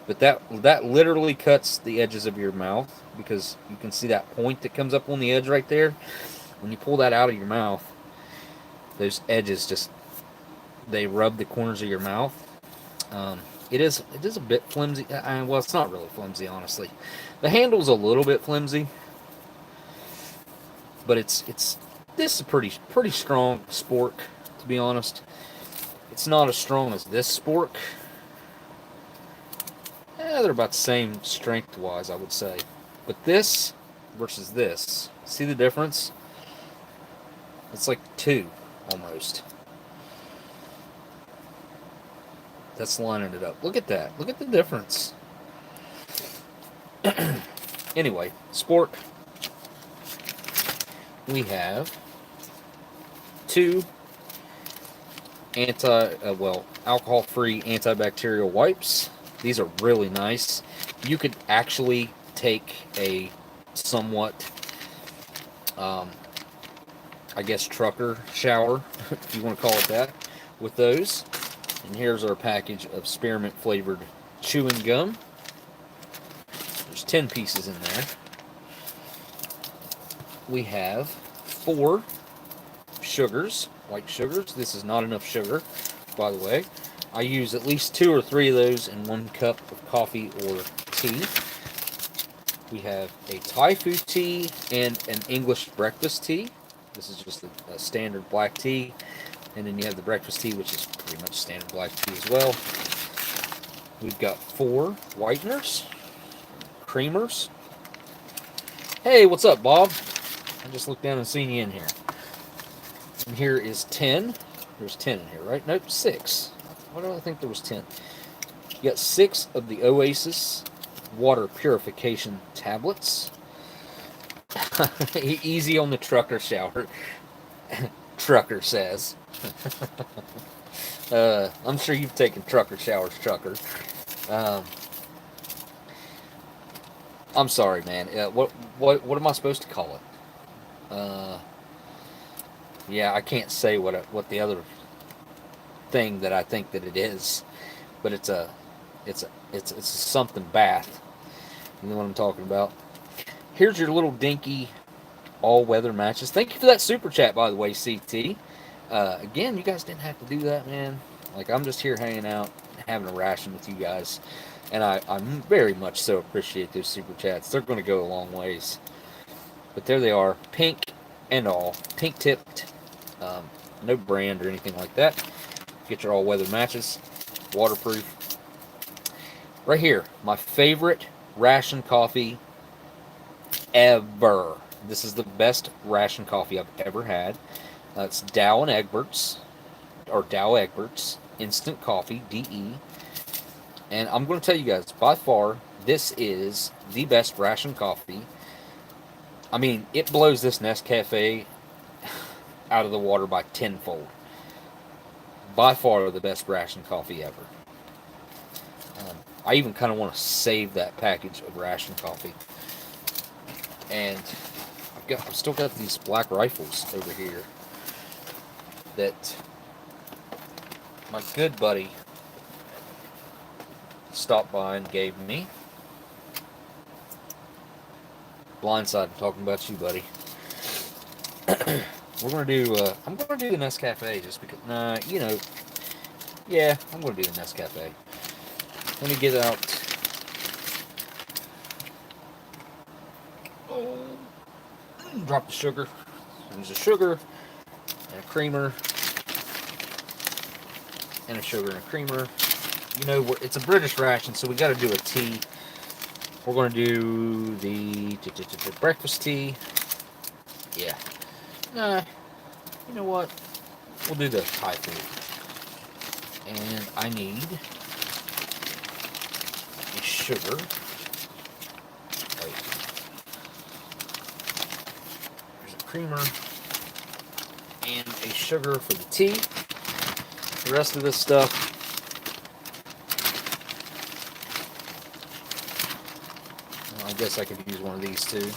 But that literally cuts the edges of your mouth, because you can see that point that comes up on the edge right there. When you pull that out of your mouth, those edges just, they rub the corners of your mouth. It is a bit flimsy. Well, it's not really flimsy, honestly. The handle's a little bit flimsy, but this is a pretty strong spork, to be honest. It's not as strong as this spork. They're about the same strength-wise, I would say. But this versus this, see the difference? It's like 2, almost. That's lining it up. Look at that. Look at the difference. Anyway, spork. We have 2 alcohol-free antibacterial wipes. These are really nice. You could actually take a somewhat, I guess, trucker shower, if you want to call it that, with those. And here's our package of spearmint-flavored chewing gum. There's 10 pieces in there. We have 4 sugars, white sugars. This is not enough sugar, by the way. I use at least 2 or 3 of those in 1 cup of coffee or tea. We have a Thai food tea and an English breakfast tea. This is just a standard black tea. And then you have the breakfast tea, which is pretty much standard black tea as well. We've got 4 whiteners, creamers. Hey, what's up, Bob? I just looked down and seen you in here. And here is 10. There's 10 in here, right? Nope, 6. Why do I think there was 10? You got 6 of the Oasis water purification tablets. Easy on the trucker shower. Trucker says. I'm sure you've taken trucker showers, trucker. I'm sorry, man. What am I supposed to call it? Yeah, I can't say what the other thing that I think that it is, but it's a something bath. You know what I'm talking about? Here's your little dinky all-weather matches. Thank you for that super chat, by the way, CT. Again, you guys didn't have to do that, man. Like, I'm just here hanging out, having a ration with you guys. And I very much so appreciate those super chats. They're going to go a long ways. But there they are, pink and all. Pink tipped, no brand or anything like that. Get your all-weather matches, waterproof. Right here, my favorite ration coffee ever. This is the best ration coffee I've ever had. It's Dow and Egbert's, or Dow Egbert's Instant Coffee, DE. And I'm going to tell you guys, by far, this is the best ration coffee. I mean, it blows this Nescafe out of the water by tenfold. By far the best ration coffee ever. I even kind of want to save that package of ration coffee. And I've still got these Black Rifles over here that my good buddy stopped by and gave me. Blindside, talking about you, buddy. We're gonna do. I'm gonna do the Nescafe just because. Nah, you know. Yeah, I'm gonna do the Nescafe. Let me get out. Oh, drop the sugar. There's a sugar and a creamer, and a sugar and a creamer. You know, it's a British ration, so we got to do a tea. We're going to do the breakfast tea. Yeah. Nah, you know what? We'll do the Thai food. And I need a sugar. Wait. There's a creamer. And a sugar for the tea. The rest of this stuff, I guess I could use one of these too.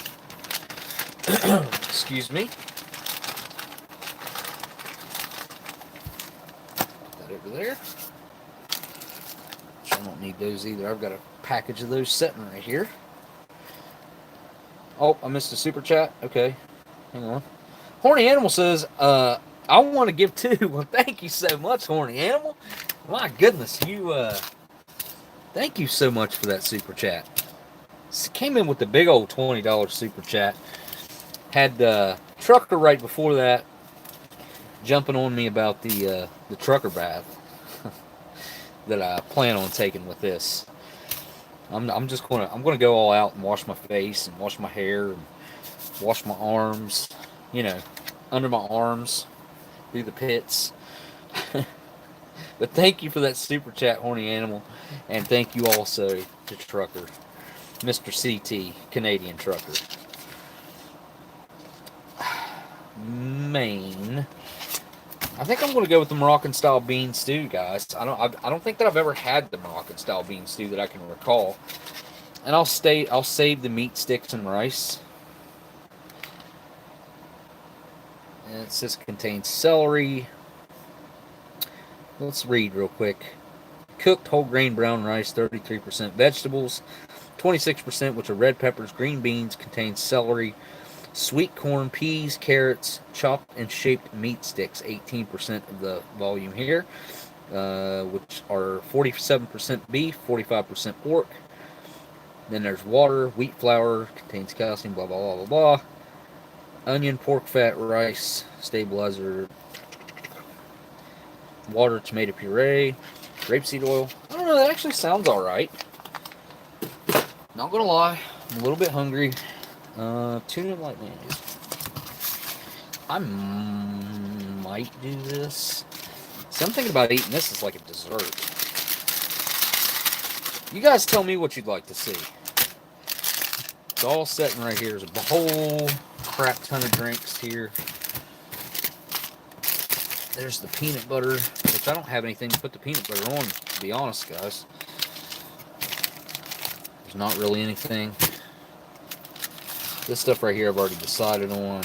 Excuse me. Put that over there. I don't need those either. I've got a package of those sitting right here. Oh, I missed a super chat. Okay. Hang on. Horny Animal says, I want to give two. Well, thank you so much, Horny Animal. My goodness, thank you so much for that super chat. Came in with the big old $20 super chat. Had Trucker right before that jumping on me about the trucker bath that I plan on taking with this. I'm gonna go all out and wash my face and wash my hair and wash my arms, you know, under my arms, through the pits. But thank you for that super chat, Horny Animal, and thank you also to Trucker, Mr. CT, Canadian Trucker. Maine. I think I'm going to go with the Moroccan style bean stew, guys. I don't think that I've ever had the Moroccan style bean stew that I can recall. And I'll save the meat sticks and rice. And it says contains celery. Let's read real quick. Cooked whole grain brown rice, 33% vegetables, 26% which are red peppers, green beans, contains celery, sweet corn, peas, carrots, chopped and shaped meat sticks, 18% of the volume here, which are 47% beef, 45% pork. Then there's water, wheat flour, contains calcium, blah, blah, blah, blah, blah. Onion, pork fat, rice, stabilizer, water, tomato puree, rapeseed oil. I don't know, that actually sounds alright. Not gonna lie, I'm a little bit hungry. Tuna light mayonnaise. I might do this. See, I'm thinking about eating this as like a dessert. You guys tell me what you'd like to see. It's all sitting right here. There's a whole crap ton of drinks here. There's the peanut butter, which I don't have anything to put the peanut butter on, to be honest, guys. There's not really anything. This stuff right here I've already decided on.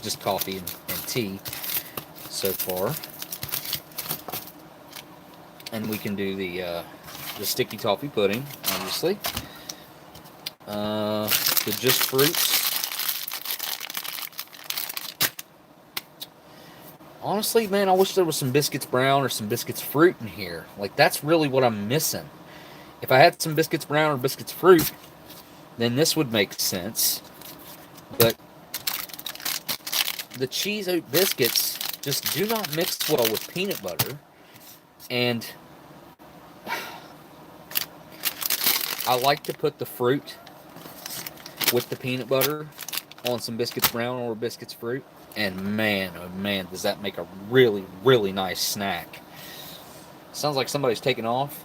Just coffee and tea so far. And we can do the sticky toffee pudding, obviously. The just fruits. Honestly, man, I wish there was some biscuits brown or some biscuits fruit in here. Like, that's really what I'm missing. If I had some biscuits brown or biscuits fruit, then this would make sense. But the cheese oat biscuits just do not mix well with peanut butter. And I like to put the fruit with the peanut butter on some biscuits brown or biscuits fruit. And man, oh man, does that make a really, really nice snack. Sounds like somebody's taking off.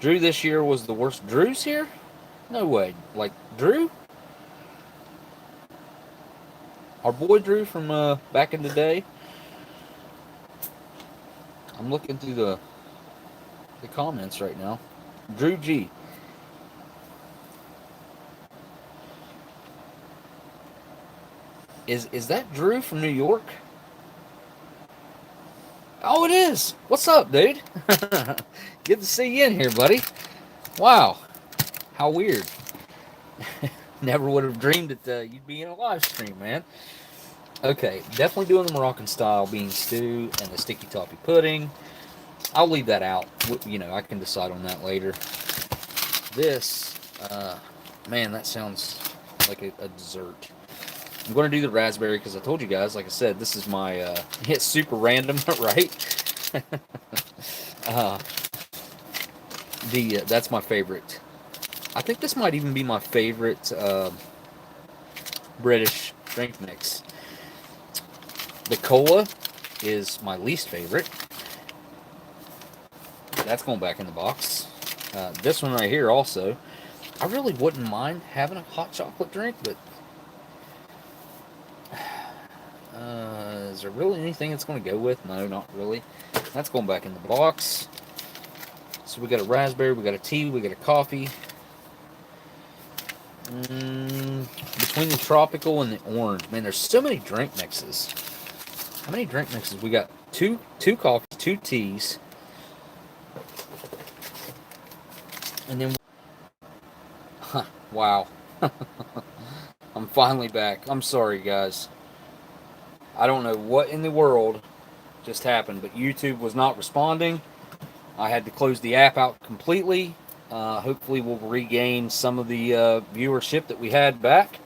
Drew this year was the worst. Drew's here? No way. Like, Drew? Our boy Drew from back in the day? I'm looking through the comments right now. Drew G. Is that Drew from New York? Oh, it is. What's up, dude? Good to see you in here, buddy. Wow. How weird. Never would have dreamed that you'd be in a live stream, man. Okay, definitely doing the Moroccan style bean stew and the sticky toffee pudding. I'll leave that out. You know, I can decide on that later. This, man, that sounds like a dessert. I'm going to do the raspberry because I told you guys, like I said, this is my, it's super random, right? That's my favorite. I think this might even be my favorite British drink mix. The cola is my least favorite. That's going back in the box. This one right here also. I really wouldn't mind having a hot chocolate drink, but is there really anything it's going to go with? No, not really. That's going back in the box. So we got a raspberry, we got a tea, we got a coffee. Between the tropical and the orange, man, there's so many drink mixes. How many drink mixes? We got two coffees, 2 teas, and then wow. I'm finally back. I'm sorry, guys. I don't know what in the world just happened, but YouTube was not responding. I had to close the app out completely. Hopefully we'll regain some of the viewership that we had back.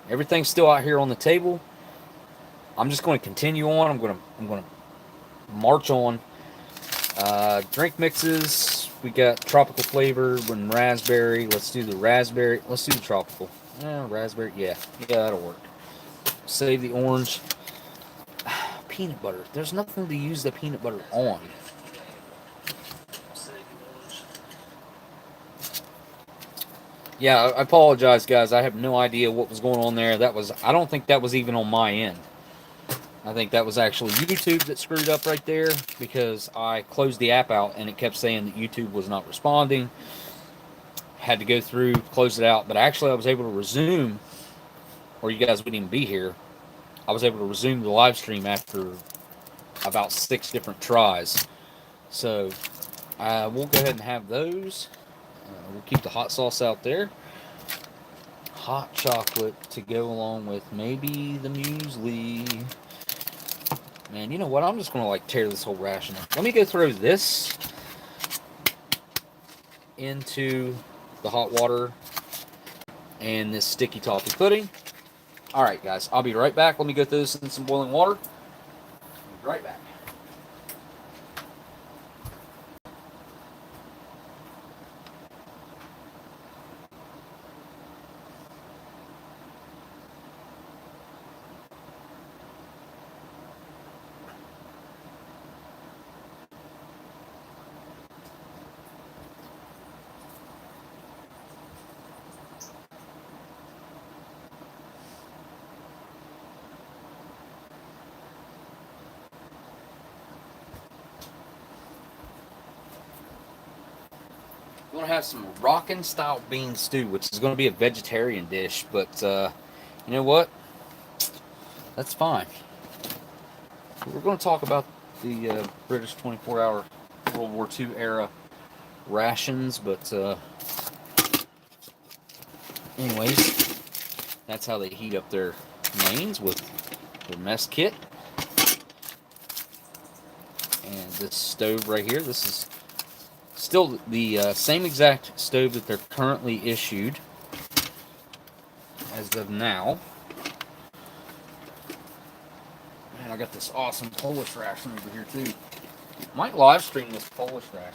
Everything's still out here on the table. I'm just going to continue on. I'm going to march on. Drink mixes. We got tropical flavor and raspberry. Let's do the raspberry. Let's do the tropical. Raspberry. Yeah, that'll work. Save the orange. Peanut butter. There's nothing to use the peanut butter on. Yeah, I apologize, guys. I have no idea what was going on there. I don't think that was even on my end. I think that was actually YouTube that screwed up right there because I closed the app out and it kept saying that YouTube was not responding. Had to go through, close it out, but actually I was able to resume, or you guys wouldn't even be here. I was able to resume the live stream after about 6 different tries. So we'll go ahead and have those. We'll keep the hot sauce out there. Hot chocolate to go along with maybe the muesli. Man, you know what? I'm just going to like tear this whole ration up. Let me go throw this into the hot water and this sticky toffee pudding. Alright, guys. I'll be right back. Let me go throw this in some boiling water. I'll be right back. I'm going to have some Moroccan style bean stew, which is going to be a vegetarian dish, but you know what? That's fine. We're going to talk about the British 24-hour World War II era rations, but anyways, that's how they heat up their mains with their mess kit. this stove right here. This is still the same exact stove that they're currently issued as of now. Man, I got this awesome Polish ration over here too. Might live stream this Polish ration.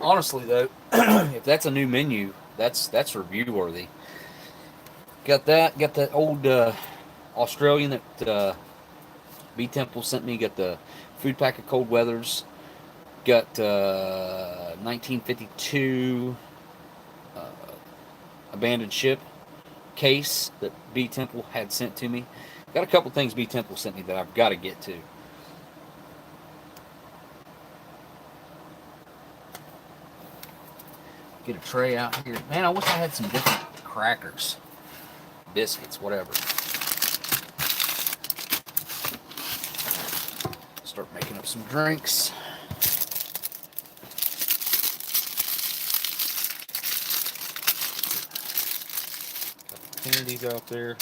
Honestly though, if that's a new menu, that's review worthy. Got that old Australian that B Temple sent me. Got the food pack of cold weathers. Got 1952 abandoned ship case that B Temple had sent to me. Got a couple things B Temple sent me that I've got to get to. Get a tray out here. Man, I wish I had some different crackers, biscuits, whatever. Start making up some drinks. Got the candies out there.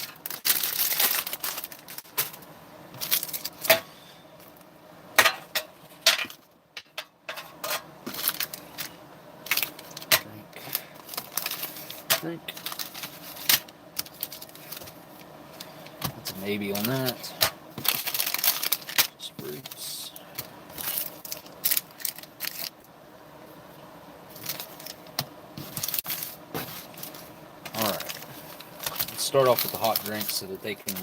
Drink. That's a maybe on that. Fruits. All right. Let's start off with the hot drinks so that they can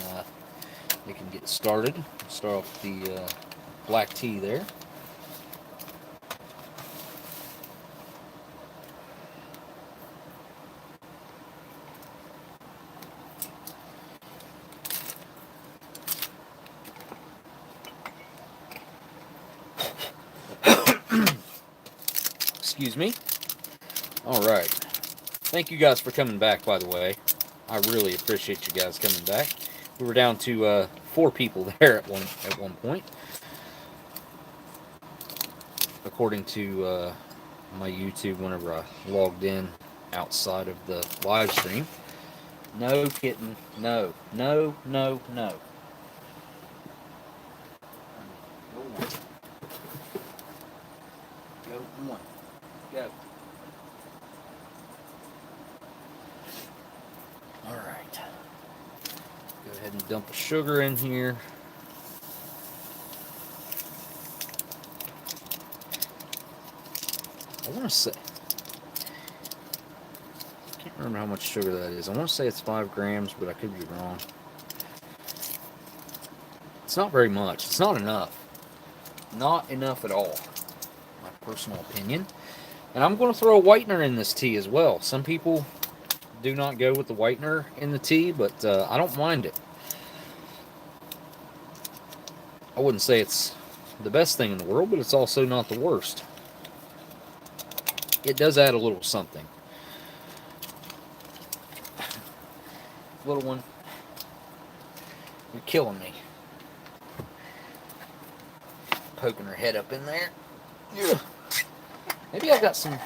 get started. Start off with the black tea there. Excuse me. All right. Thank you guys for coming back, by the way. I really appreciate you guys coming back. We were down to 4 people there at one point, according to my YouTube whenever I logged in outside of the live stream. No kitten. No. No, no, no. Go one. Go. All right. Go ahead and dump the sugar in here. I want to say, I can't remember how much sugar that is. I want to say it's 5 grams, but I could be wrong. It's not very much. It's not enough. Not enough at all. My personal opinion. And I'm going to throw a whitener in this tea as well. Some people do not go with the whitener in the tea, but I don't mind it. I wouldn't say it's the best thing in the world, but it's also not the worst. It does add a little something. Little one, you're killing me. Poking her head up in there. Yeah. Maybe I got some...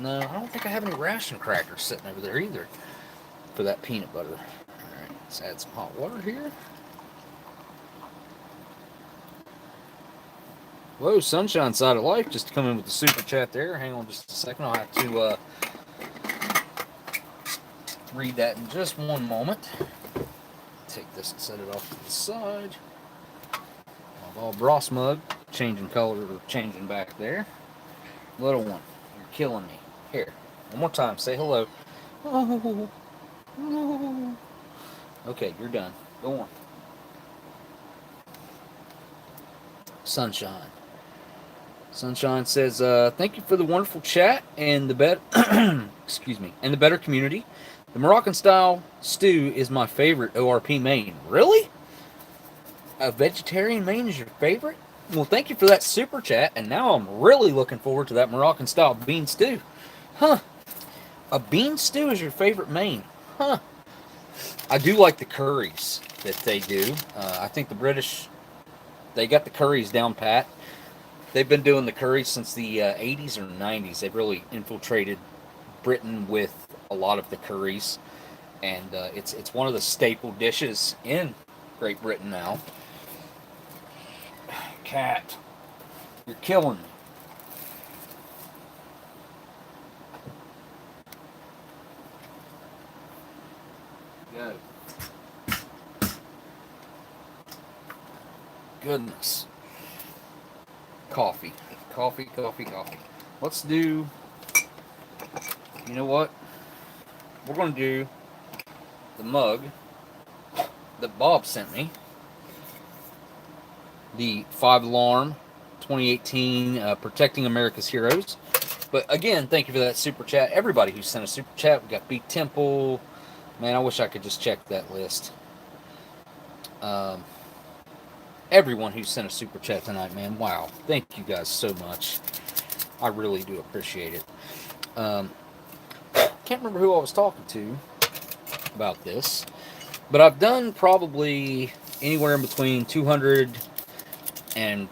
No, I don't think I have any ration crackers sitting over there either for that peanut butter. Alright, let's add some hot water here. Whoa, Sunshine Side of Life just come in with the super chat there. Hang on just a second. I'll have to read that in just one moment. Take this and set it off to the side. My ball Bros mug changing color or changing back there. Little one, you're killing me. Here, one more time. Say hello. Oh, oh. Okay, you're done. Go on. Sunshine. Sunshine says, thank you for the wonderful chat and the excuse me, and the better community. The Moroccan style stew is my favorite ORP main. Really? A vegetarian main is your favorite? Well, thank you for that super chat, and now I'm really looking forward to that Moroccan style bean stew. Huh. A bean stew is your favorite main. Huh. I do like the curries that they do. I think the British, they got the curries down pat. They've been doing the curry since the 80s or 90s. They've really infiltrated Britain with a lot of the curries, and it's one of the staple dishes in Great Britain now. Cat, you're killing me. Go. Goodness. Coffee. Coffee, coffee, coffee. Let's do... You know what? We're going to do the mug that Bob sent me. The 5-alarm 2018 Protecting America's Heroes. But again, thank you for that super chat. Everybody who sent a super chat. We got Big Temple. Man, I wish I could just check that list. Everyone who sent a super chat tonight, man. Wow. Thank you guys so much. I really do appreciate it. Can't remember who I was talking to about this, but I've done probably anywhere in between 200 and,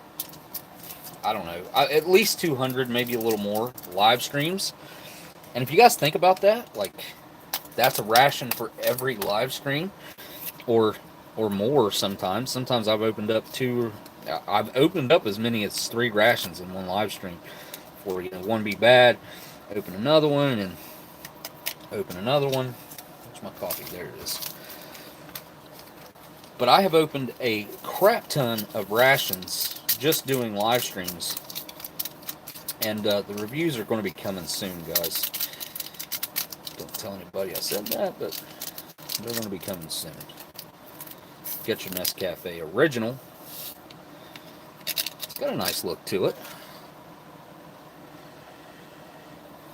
I don't know, at least 200, maybe a little more live streams. And if you guys think about that, like, that's a ration for every live stream, or more sometimes. Sometimes I've opened up as many as 3 rations in one live stream. For, you know, one be bad, open another one, and open another one. Where's my coffee? There it is. But I have opened a crap ton of rations just doing live streams. And the reviews are going to be coming soon, guys. Don't tell anybody I said that, but they're going to be coming soon. Get your Nescafe Original. It's got a nice look to it.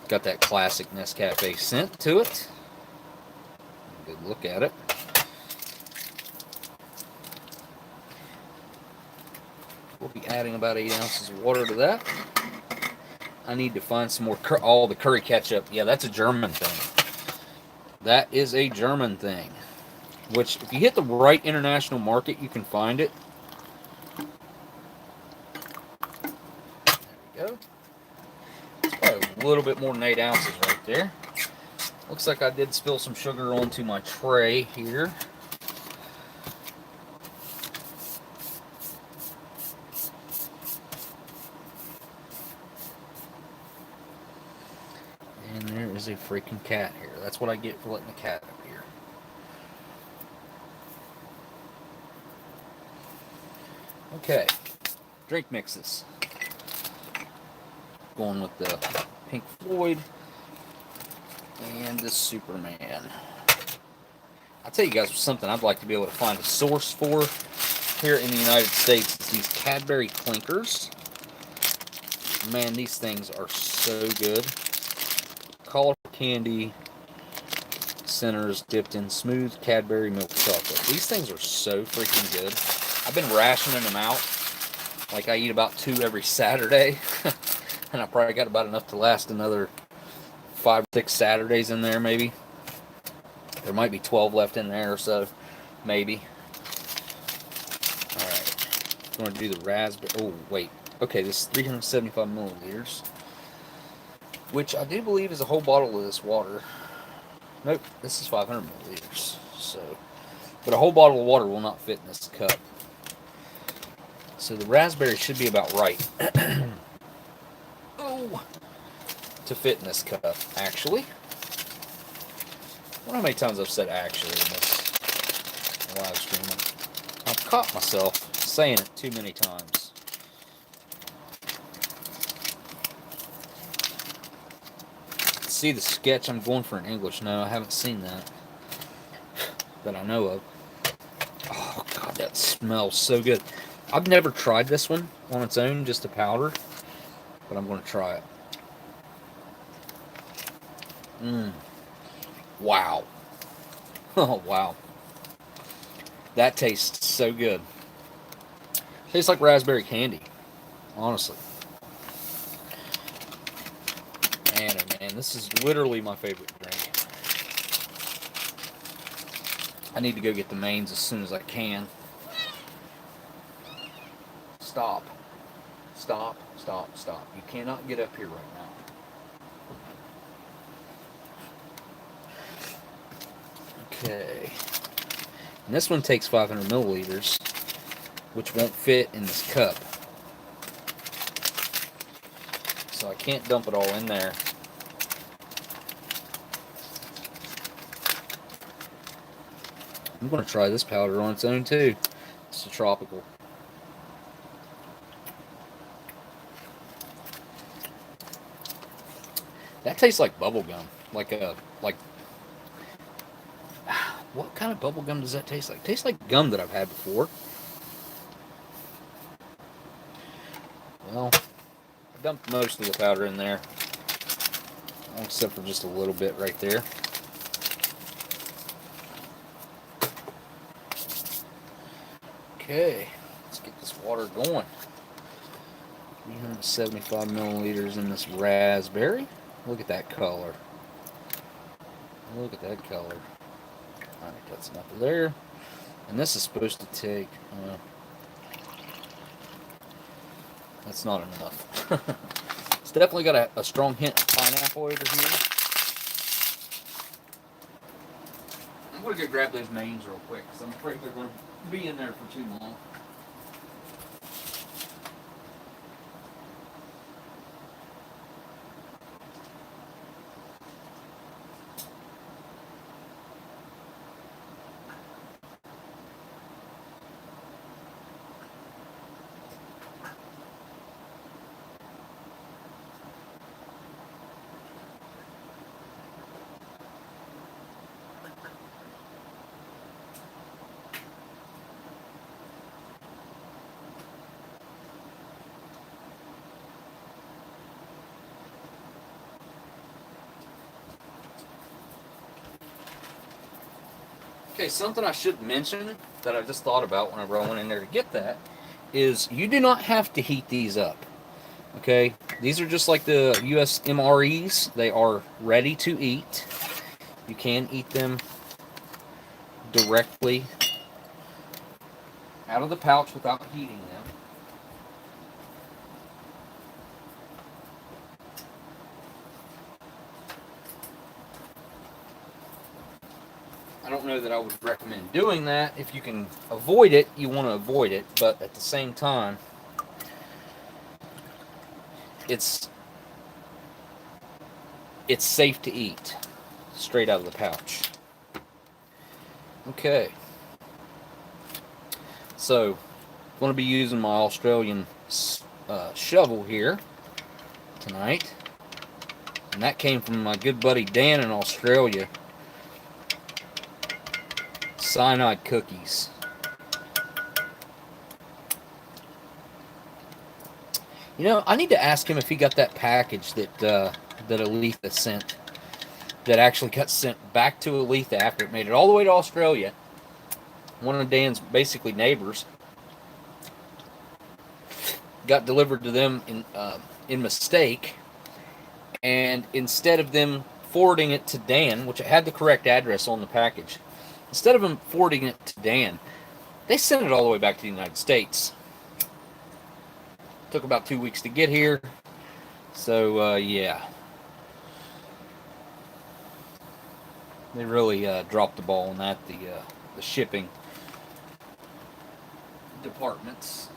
Got that classic Nescafe scent to it. Good look at it. We'll be adding about 8 ounces of water to that. I need to find some more all the curry ketchup. Yeah, that's a German thing. That is a German thing. Which, if you hit the right international market, you can find it. There we go. It's probably a little bit more than 8 ounces right there. Looks like I did spill some sugar onto my tray here. And there is a freaking cat here. That's what I get for letting the cat up here. Okay, drink mixes. Going with the Pink Floyd and the Superman. I'll tell you guys something I'd like to be able to find a source for here in the United States. Is these Cadbury Clinkers. Man, these things are so good. Colorful candy centers dipped in smooth Cadbury milk chocolate. These things are so freaking good. I've been rationing them out. Like, I eat about 2 every Saturday. And I probably got about enough to last another 5 or 6 Saturdays in there, maybe. There might be 12 left in there or so. Maybe. Alright. I'm going to do the raspberry. Oh, wait. Okay, this is 375 milliliters. Which I do believe is a whole bottle of this water. Nope, this is 500 milliliters. So, but a whole bottle of water will not fit in this cup. So the raspberry should be about right. Oh, to fit in this cup, actually. I wonder how many times I've said actually in this live stream. I've caught myself saying it too many times. See the sketch I'm going for in English? No, I haven't seen that. That I know of. Oh, God, that smells so good. I've never tried this one on its own, just a powder. But I'm going to try it. Wow. Oh, wow. That tastes so good. Tastes like raspberry candy. Honestly. Man, oh man, this is literally my favorite drink. I need to go get the mains as soon as I can. Stop. Stop. Stop, stop. You cannot get up here right now. Okay. And this one takes 500 milliliters, which won't fit in this cup. So I can't dump it all in there. I'm going to try this powder on its own too. It's a tropical. That tastes like bubble gum. Like what kind of bubble gum does that taste like? It tastes like gum that I've had before. Well, I dumped most of the powder in there, except for just a little bit right there. Okay, let's get this water going. 375 milliliters in this raspberry. Look at that color. Look at that color. Alright, that's enough there. And this is supposed to take... that's not enough. It's definitely got a strong hint of pineapple over here. I'm going to go grab those mains real quick, because I'm afraid they're going to be in there for too long. Okay, something I should mention that I just thought about whenever I went in there to get that is you do not have to heat these up. Okay, these are just like the US MREs. They are ready to eat. You can eat them directly out of the pouch without heating them. I don't know that I would recommend doing that. If you can avoid it, you want to avoid it, but at the same time, it's safe to eat straight out of the pouch. Okay. So, I'm going to be using my Australian shovel here tonight. And that came from my good buddy Dan in Australia. Cyanide cookies. You know, I need to ask him if he got that package that Aletha sent. That actually got sent back to Aletha after it made it all the way to Australia. One of Dan's basically neighbors got delivered to them in mistake, and instead of them forwarding it to Dan, which it had the correct address on the package, instead of them forwarding it to Dan, they sent it all the way back to the United States. Took about 2 weeks to get here, so yeah, they really dropped the ball on that. The shipping departments.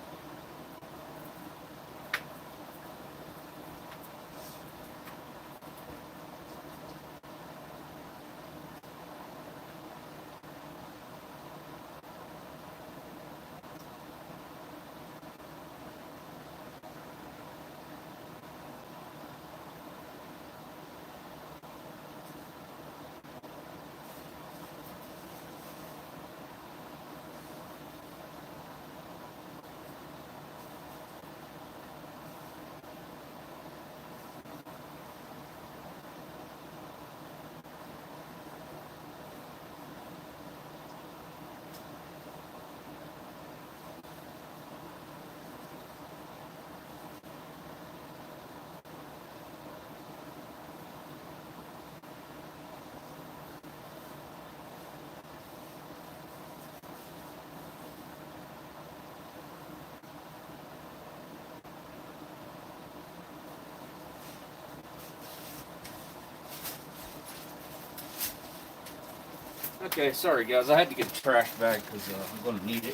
Okay, sorry guys, I had to get a trash bag because I'm going to need it.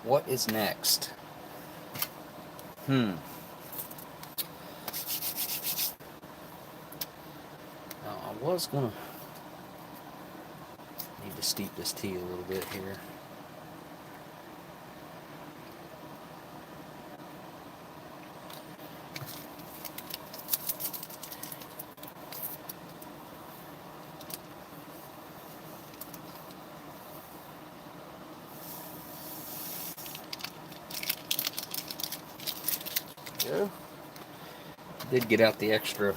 What is next? Now, I was going to need to steep this tea a little bit here. Go. Did get out the extra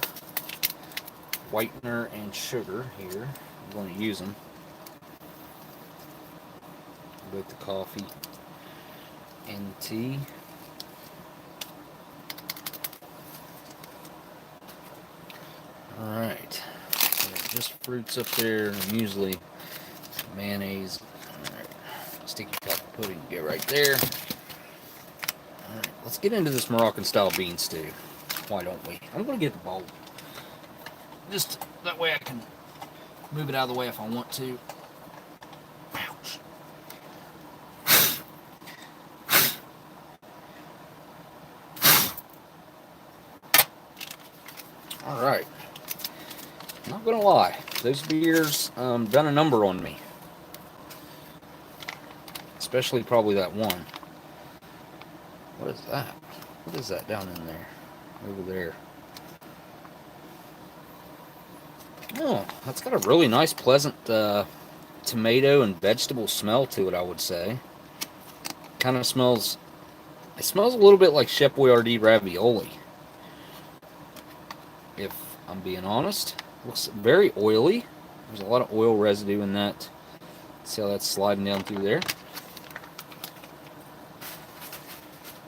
whitener and sugar here. I'm going to use them. Both the coffee and the tea. Alright. Just fruits up there, and usually mayonnaise. Alright. Sticky coffee pudding go right there. Alright, let's get into this Moroccan style bean stew. Why don't we? I'm going to get the bowl. Just that way I can move it out of the way if I want to. Ouch. Alright. Not going to lie. Those beers done a number on me. Especially probably that one. What is that? What is that down in there? Over there. Oh, that's got a really nice, pleasant tomato and vegetable smell to it, I would say. Kind of smells... It smells a little bit like Chef Boyardee ravioli. If I'm being honest. Looks very oily. There's a lot of oil residue in that. See how that's sliding down through there?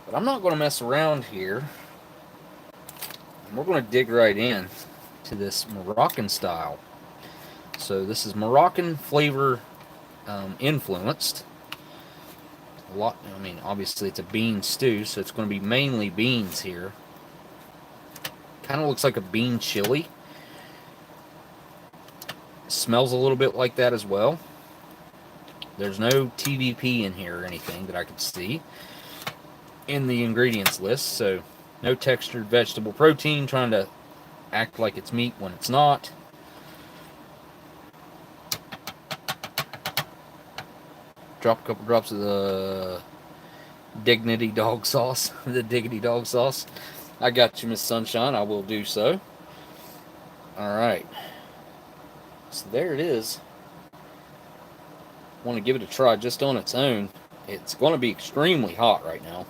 But I'm not going to mess around here. And we're going to dig right in to this Moroccan style. So this is Moroccan flavor influenced. A lot. I mean, obviously it's a bean stew, so it's going to be mainly beans here. Kind of looks like a bean chili. Smells a little bit like that as well. There's no TVP in here or anything that I could see in the ingredients list, so no textured vegetable protein trying to act like it's meat when it's not. Drop a couple drops of the Dignity dog sauce. The Diggity dog sauce. I got you, Miss Sunshine. I will do so. Alright. So there it is. Want to give it a try just on its own. It's going to be extremely hot right now.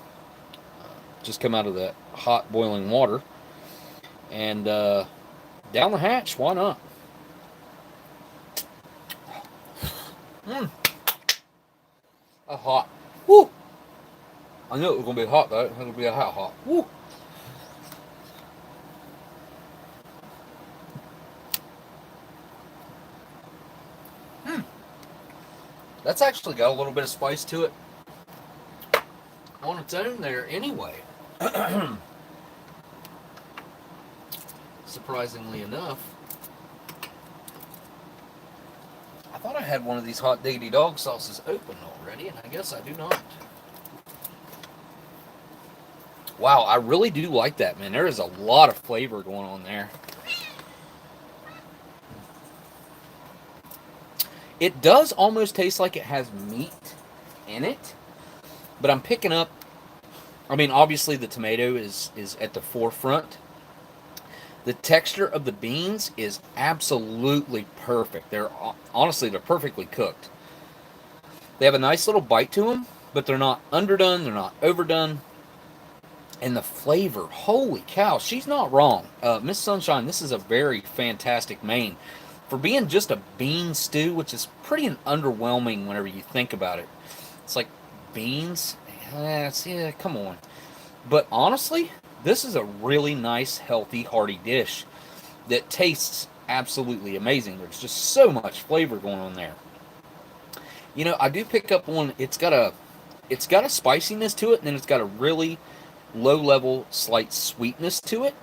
Just come out of the hot boiling water. And down the hatch, why not? Hot. Woo! I knew it was going to be hot though. It's going to be a hot. Woo! That's actually got a little bit of spice to it on its own there anyway. Surprisingly enough. I thought I had one of these hot diggity dog sauces open already, and I guess I do not. Wow, I really do like that, man. There is a lot of flavor going on there. It does almost taste like it has meat in it, but I'm picking up, I mean, obviously the tomato is at the forefront. The texture of the beans is absolutely perfect. Honestly, they're perfectly cooked. They have a nice little bite to them, but they're not underdone, they're not overdone. And the flavor, holy cow, she's not wrong. Miss Sunshine, this is a very fantastic main. For being just a bean stew, which is pretty underwhelming whenever you think about it. It's like beans? Yeah, come on. But honestly, this is a really nice, healthy, hearty dish that tastes absolutely amazing. There's just so much flavor going on there. You know, I do pick up on, it's got a spiciness to it, and then it's got a really low-level, slight sweetness to it.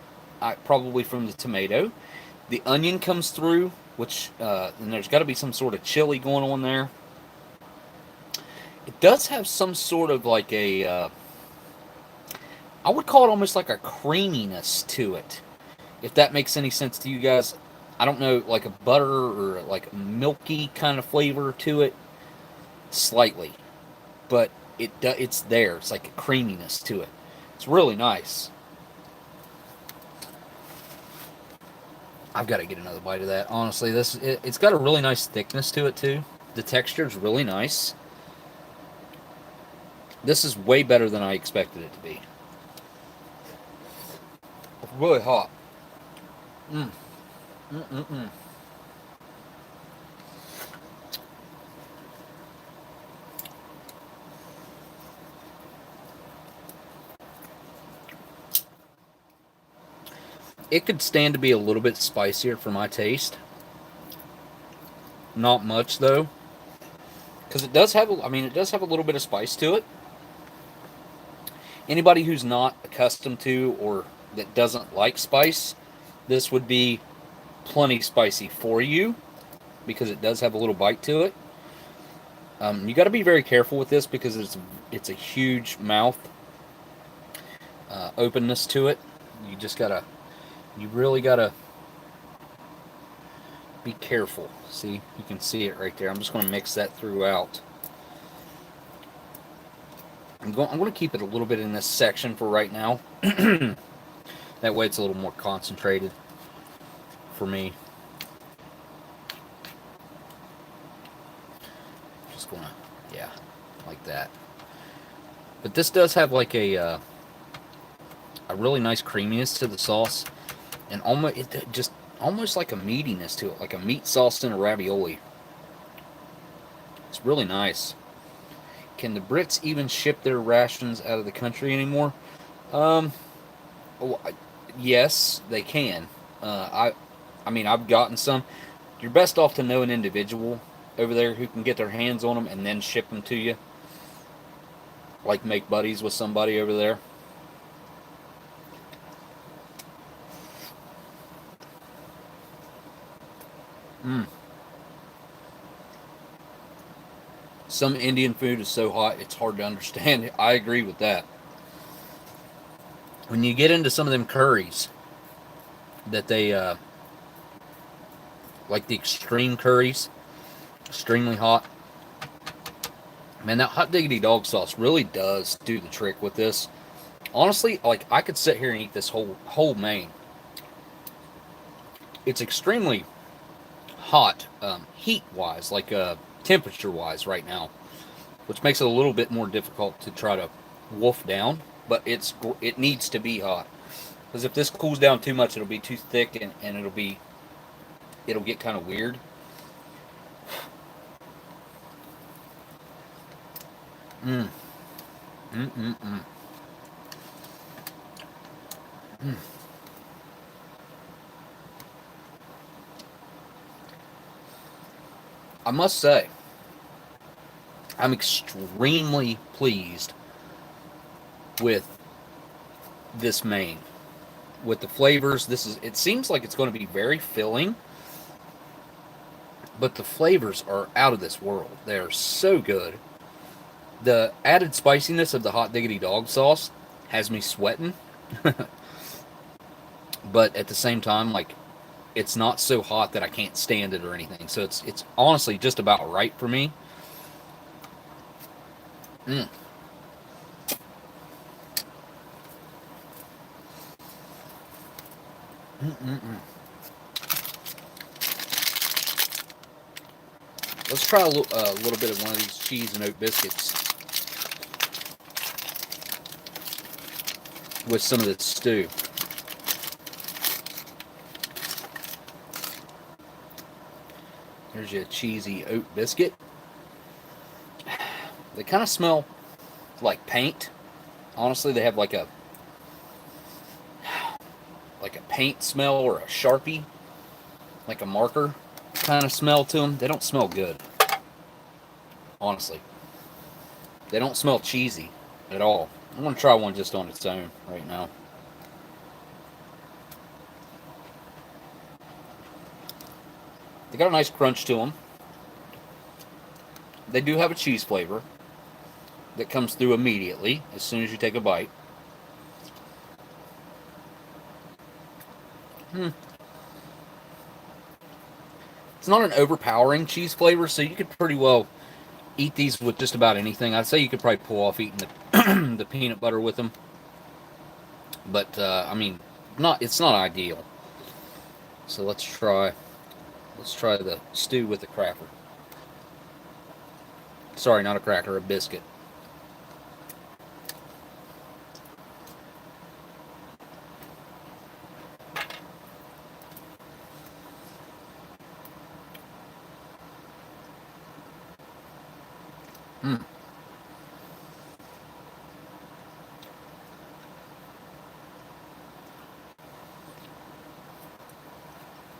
probably from the tomato. The onion comes through, which and there's got to be some sort of chili going on there. It does have some sort of like a, I would call it almost like a creaminess to it, if that makes any sense to you guys. I don't know, like a butter or like a milky kind of flavor to it, slightly, but it's there. It's like a creaminess to it. It's really nice. I've got to get another bite of that. Honestly, it's got a really nice thickness to it too. The texture is really nice. This is way better than I expected it to be. It's really hot. It could stand to be a little bit spicier for my taste. Not much though, because it does have a little bit of spice to it. Anybody who's not accustomed to or that doesn't like spice, this would be plenty spicy for you because it does have a little bite to it. You got to be very careful with this because it's a huge mouth openness to it. You really gotta be careful. See, you can see it right there. I'm just going to mix that throughout. I'm going to keep it a little bit in this section for right now. That way it's a little more concentrated for me. Just going to, yeah, like that. But this does have like a really nice creaminess to the sauce, and almost like a meatiness to it, like a meat sauce in a ravioli. It's really nice. Can the Brits even ship their rations out of the country anymore? Yes, they can. I mean, I've gotten some. You're best off to know an individual over there who can get their hands on them and then ship them to you. Like make buddies with somebody over there. Some Indian food is so hot it's hard to understand. I agree with that. When you get into some of them curries that they like the extreme curries, extremely hot, man, that hot diggity dog sauce really does do the trick with this. Honestly, like I could sit here and eat this whole main. It's extremely hot, heat-wise, like temperature-wise right now, which makes it a little bit more difficult to try to wolf down, but it needs to be hot, because if this cools down too much, it'll be too thick, and it'll get kind of weird. I must say, I'm extremely pleased with this main. With the flavors, it seems like it's going to be very filling, but the flavors are out of this world. They're so good. The added spiciness of the hot diggity dog sauce has me sweating, but at the same time, like, it's not so hot that I can't stand it or anything. So it's honestly just about right for me. Let's try a little bit of one of these cheese and oat biscuits with some of this stew. Here's your cheesy oat biscuit. They kind of smell like paint. Honestly, they have like a paint smell or a Sharpie, like a marker kind of smell to them. They don't smell good. Honestly. They don't smell cheesy at all. I'm going to try one just on its own right now. They got a nice crunch to them. They do have a cheese flavor that comes through immediately as soon as you take a bite. It's not an overpowering cheese flavor, so you could pretty well eat these with just about anything. I'd say you could probably pull off eating the, the peanut butter with them. But, I mean, it's not ideal. So let's try the stew with the cracker. Sorry, not a cracker, a biscuit.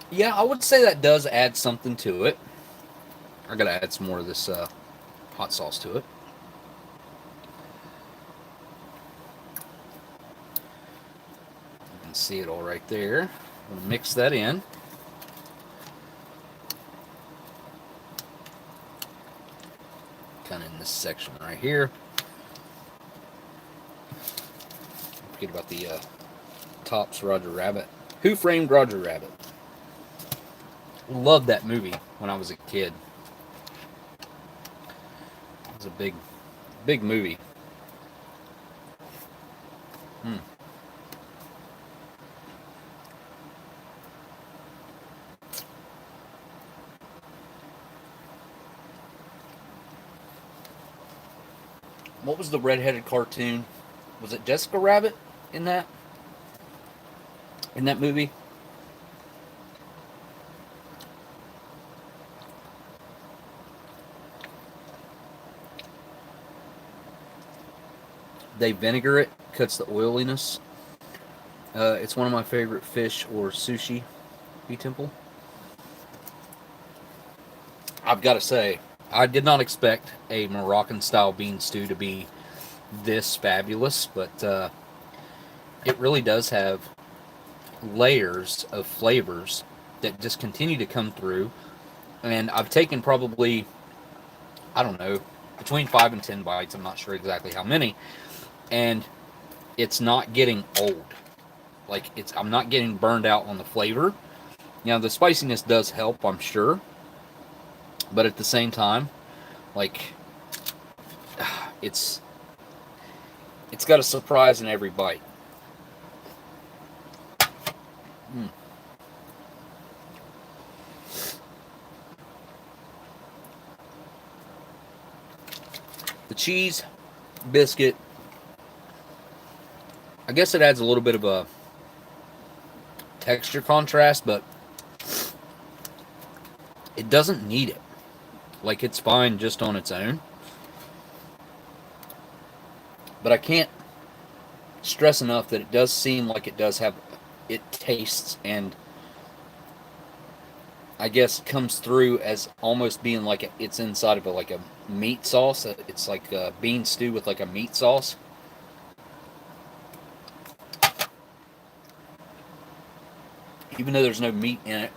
Yeah, I would say that does add something to it. I gotta add some more of this hot sauce to it. You can see it all right there. We'll mix that in. Kind of in this section right here. Forget about the Tops Roger Rabbit. Who Framed Roger Rabbit? Loved that movie when I was a kid. It was a big movie. What was the redheaded cartoon? Was it Jessica Rabbit in that movie? They vinegar it, cuts the oiliness. It's one of my favorite fish or sushi temple. I've got to say, I did not expect a Moroccan-style bean stew to be this fabulous, but it really does have layers of flavors that just continue to come through. And I've taken probably, I don't know, between 5 and 10 bites. I'm not sure exactly how many. And it's not getting old. Like, I'm not getting burned out on the flavor. Now, the spiciness does help, I'm sure. But at the same time, like, it's got a surprise in every bite. The cheese, biscuit, I guess it adds a little bit of a texture contrast, but it doesn't need it. Like, it's fine just on its own. But I can't stress enough that it does seem like it does have, it tastes and I guess comes through as almost being like it's inside of like a meat sauce. It's like a bean stew with like a meat sauce. Even though there's no meat in it,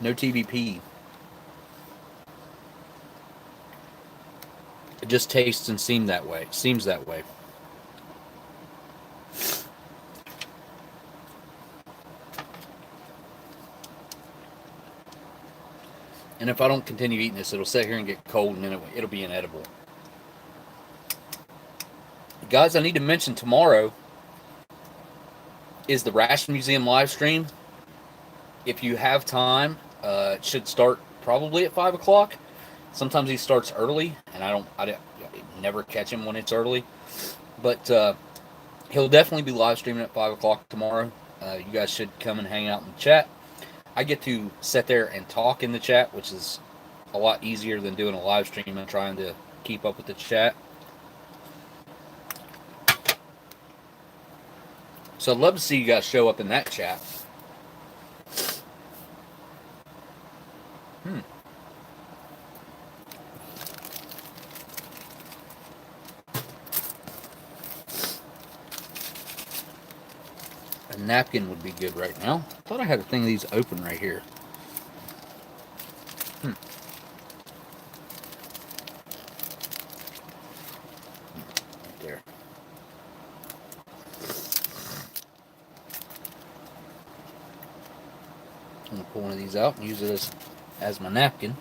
no TVP. It just tastes and seems that way. And if I don't continue eating this, it'll sit here and get cold, and then it'll be inedible. Guys, I need to mention tomorrow is the Ration Museum live stream. If you have time, it should start probably at 5 o'clock. Sometimes he starts early, and I never catch him when it's early. But he'll definitely be live streaming at 5 o'clock tomorrow. You guys should come and hang out in the chat. I get to sit there and talk in the chat, which is a lot easier than doing a live stream and trying to keep up with the chat. So I'd love to see you guys show up in that chat. A napkin would be good right now. I thought I had a thing of these open right here. there. I'm gonna pull one of these out and use it as my napkin.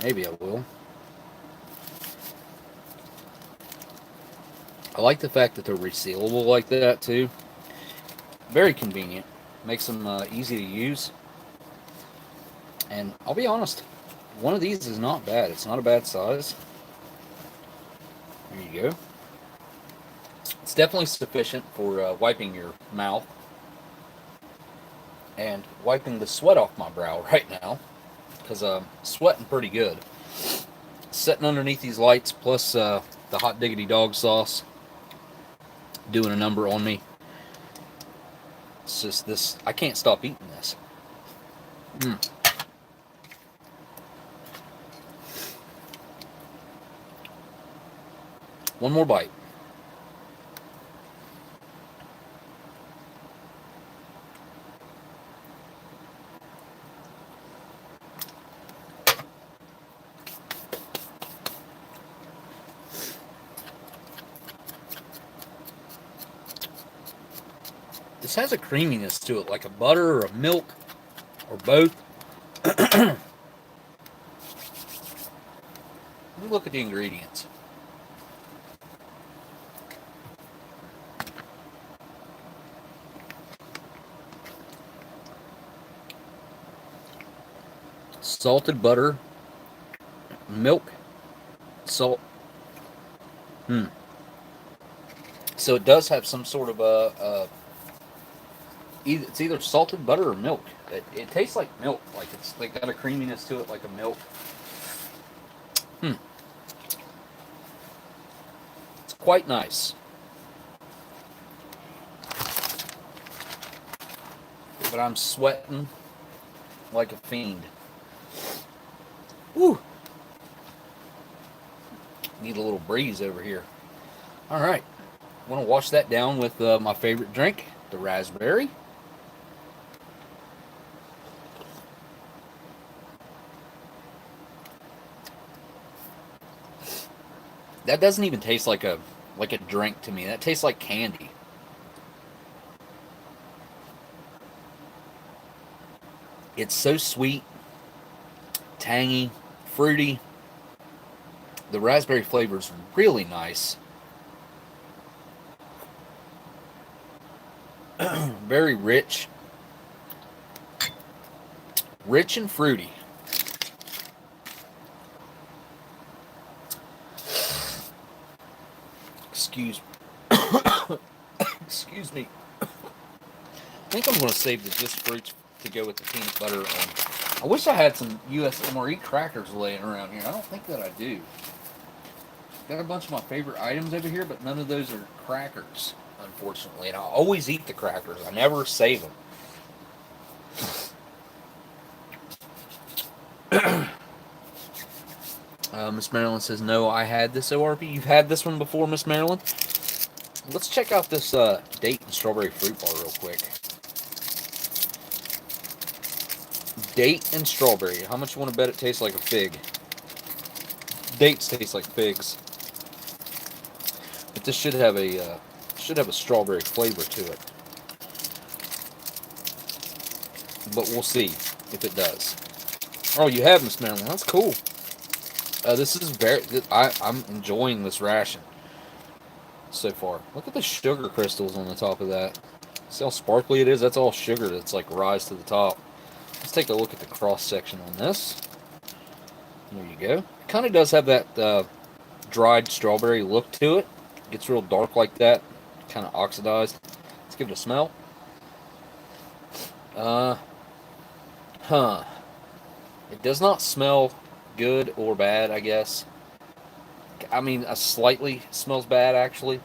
Maybe I will. I like the fact that they're resealable like that too. Very convenient. Makes them easy to use. And I'll be honest, one of these is not bad. It's not a bad size. There you go. It's definitely sufficient for wiping your mouth and wiping the sweat off my brow right now, because I'm sweating pretty good. Sitting underneath these lights, plus the hot diggity dog sauce doing a number on me. It's just this, I can't stop eating this. One more bite. This has a creaminess to it, like a butter or a milk, or both. Let me look at the ingredients. Salted butter, milk, salt. So it does have some sort of it's either salted butter or milk. It tastes like milk, like it's like got a creaminess to it, like a milk. It's quite nice. But I'm sweating like a fiend. Woo! Need a little breeze over here. All right, I'm gonna wash that down with my favorite drink, the raspberry. That doesn't even taste like a drink to me. That tastes like candy. It's so sweet, tangy, fruity. The raspberry flavor is really nice. Very rich. Rich and fruity. Excuse me. I think I'm going to save the just fruits to go with the peanut butter. I wish I had some US MRE crackers laying around here. I don't think that I do. Got a bunch of my favorite items over here, but none of those are crackers, unfortunately. And I always eat the crackers. I never save them. Miss Marilyn says, no, I had this ORP. You've had this one before, Miss Marilyn? Let's check out this date and strawberry fruit bar real quick. Date and strawberry. How much you want to bet it tastes like a fig? Dates taste like figs. But this should have a strawberry flavor to it. But we'll see if it does. Oh, you have, Miss Marilyn. That's cool. This is I'm enjoying this ration so far. Look at the sugar crystals on the top of that. See how sparkly it is? That's all sugar that's like rise to the top. Let's take a look at the cross section on this. There you go. It kind of does have that dried strawberry look to it. It gets real dark like that, kind of oxidized. Let's give it a smell. It does not smell good or bad, I guess. I mean, slightly smells bad, actually.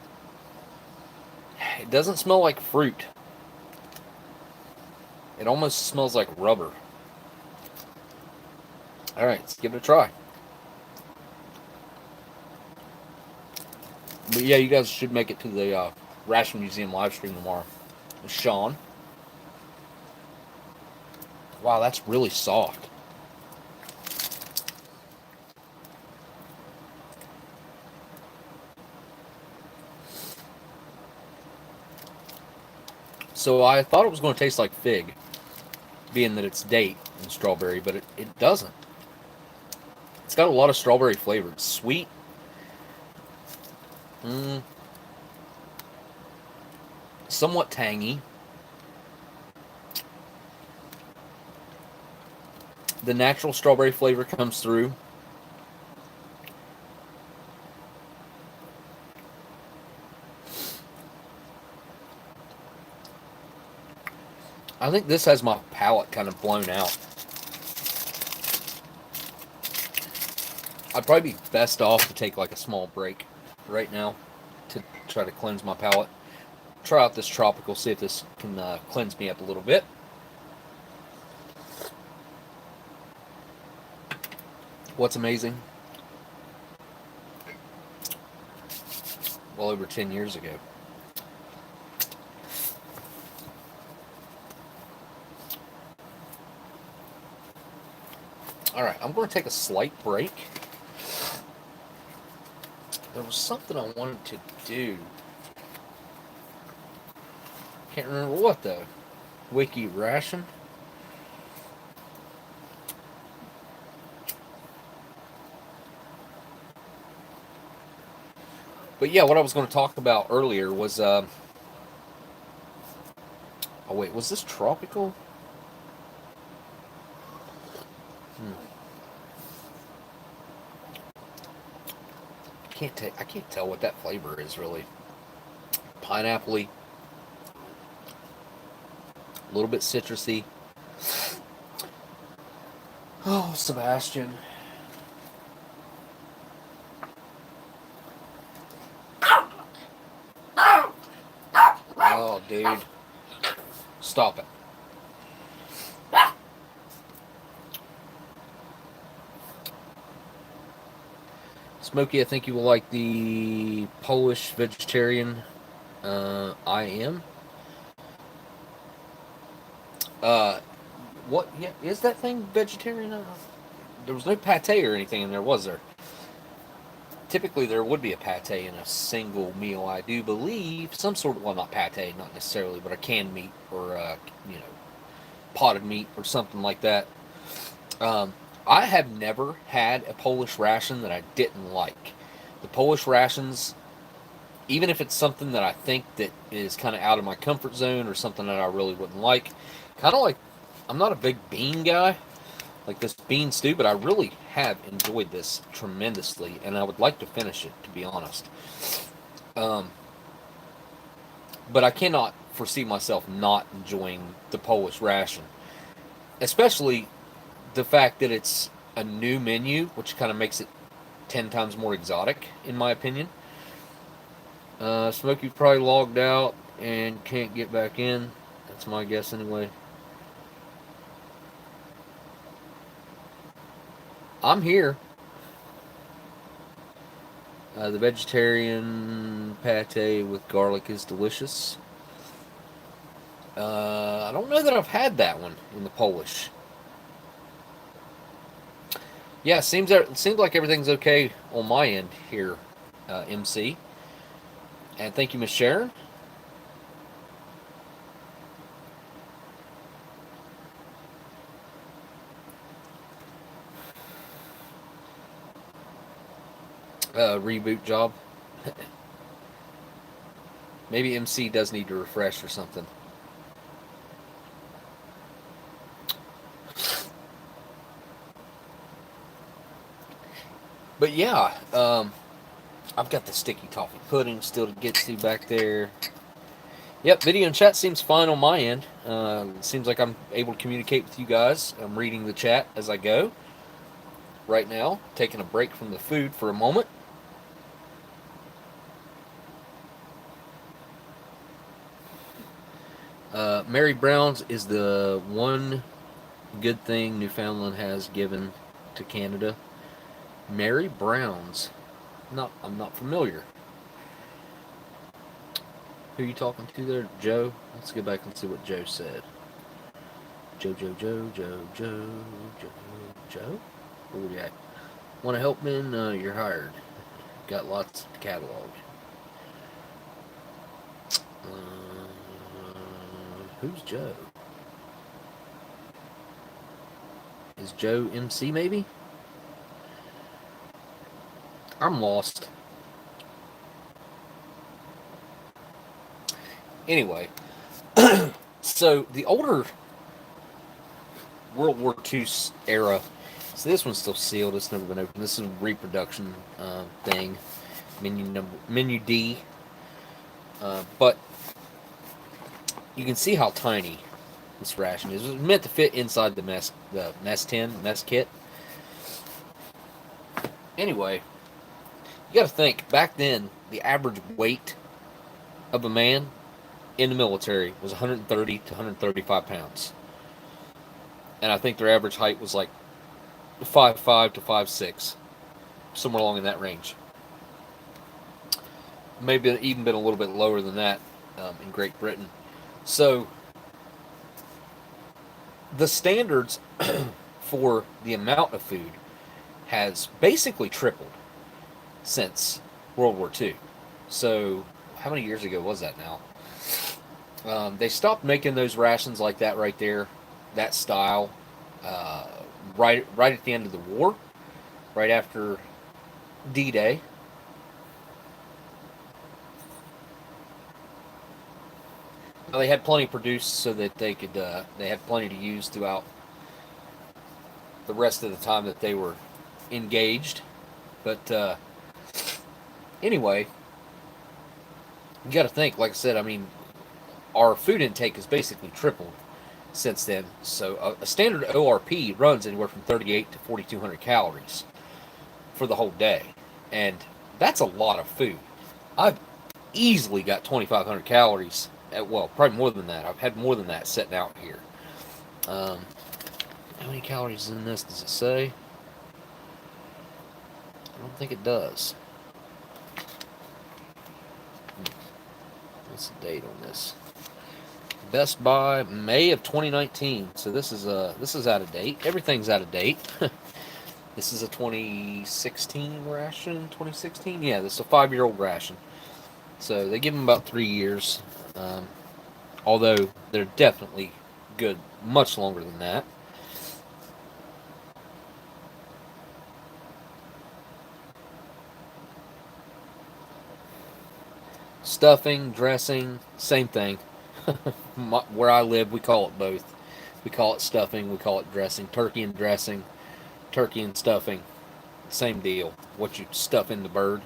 It doesn't smell like fruit. It almost smells like rubber. Alright, let's give it a try. But yeah, you guys should make it to the Ration Museum live stream tomorrow with Sean. Wow, that's really soft. So I thought it was going to taste like fig, being that it's date and strawberry, but it doesn't. It's got a lot of strawberry flavor. It's sweet. Somewhat tangy. The natural strawberry flavor comes through. I think this has my palate kind of blown out. I'd probably be best off to take like a small break right now to try to cleanse my palate. Try out this tropical, see if this can cleanse me up a little bit. What's amazing? Well over 10 years ago. Alright, I'm going to take a slight break. There was something I wanted to do. Can't remember what though. Wiki ration. But yeah, what I was going to talk about earlier was, oh wait, was this tropical? I can't tell what that flavor is really. Pineapple-y. A little bit citrusy. Oh, Sebastian. Oh, dude. Stop it. Smokey, I think you will like the Polish vegetarian I am. What? Yeah, is that thing vegetarian? There was no pate or anything in there, was there? Typically, there would be a pate in a single meal, I do believe. Some sort of, well, not pate, not necessarily, but a canned meat or, potted meat or something like that. I have never had a Polish ration that I didn't like. The Polish rations, even if it's something that I think that is kind of out of my comfort zone or something that I really wouldn't like, kind of like, I'm not a big bean guy, like this bean stew, but I really have enjoyed this tremendously, and I would like to finish it, to be honest. But I cannot foresee myself not enjoying the Polish ration, especially the fact that it's a new menu, which kind of makes it 10 times more exotic, in my opinion. Smokey probably logged out and can't get back in. That's my guess anyway. I'm here. The vegetarian pate with garlic is delicious. I don't know that I've had that one in the Polish. Yeah, seems like everything's okay on my end here, MC. And thank you, Miss Sharon. Reboot job. Maybe MC does need to refresh or something. But yeah, I've got the sticky toffee pudding still to get to back there. Yep, video and chat seems fine on my end. It seems like I'm able to communicate with you guys. I'm reading the chat as I go. Right now, taking a break from the food for a moment. Mary Brown's is the one good thing Newfoundland has given to Canada. Mary Brown's. I'm not familiar. Who are you talking to there? Joe? Let's go back and see what Joe said. Joe. Where are we at? Want to help, man? You're hired. Got lots of catalog. Who's Joe? Is Joe MC maybe? I'm lost. Anyway, so the older World War II era. So this one's still sealed. It's never been opened. This is a reproduction thing. Menu D. But you can see how tiny this ration is. It was meant to fit inside the mess kit. Anyway, you got to think back then the average weight of a man in the military was 130 to 135 pounds, and I think their average height was like 5'5" to 5'6", somewhere along in that range. Maybe even been a little bit lower than that in Great Britain. So the standards for the amount of food has basically tripled since World War II. So how many years ago was that now? They stopped making those rations like that right there, that style, right at the end of the war, right after D-Day. Well, they had plenty produced so that they had plenty to use throughout the rest of the time that they were engaged. But anyway, you got to think, like I said, I mean, our food intake has basically tripled since then. So a standard ORP runs anywhere from 38 to 4,200 calories for the whole day. And that's a lot of food. I've easily got 2,500 calories. Well, probably more than that. I've had more than that sitting out here. How many calories is in this? Does it say? I don't think it does. What's the date on this? Best by May of 2019. So this is out of date. Everything's out of date. This is a 2016 ration. 2016? Yeah, this is a 5-year-old ration. So they give them about 3 years. Although they're definitely good much longer than that. Stuffing, dressing, same thing. Where I live, we call it both. We call it stuffing, we call it dressing. Turkey and dressing, turkey and stuffing, same deal. What you stuff in the bird.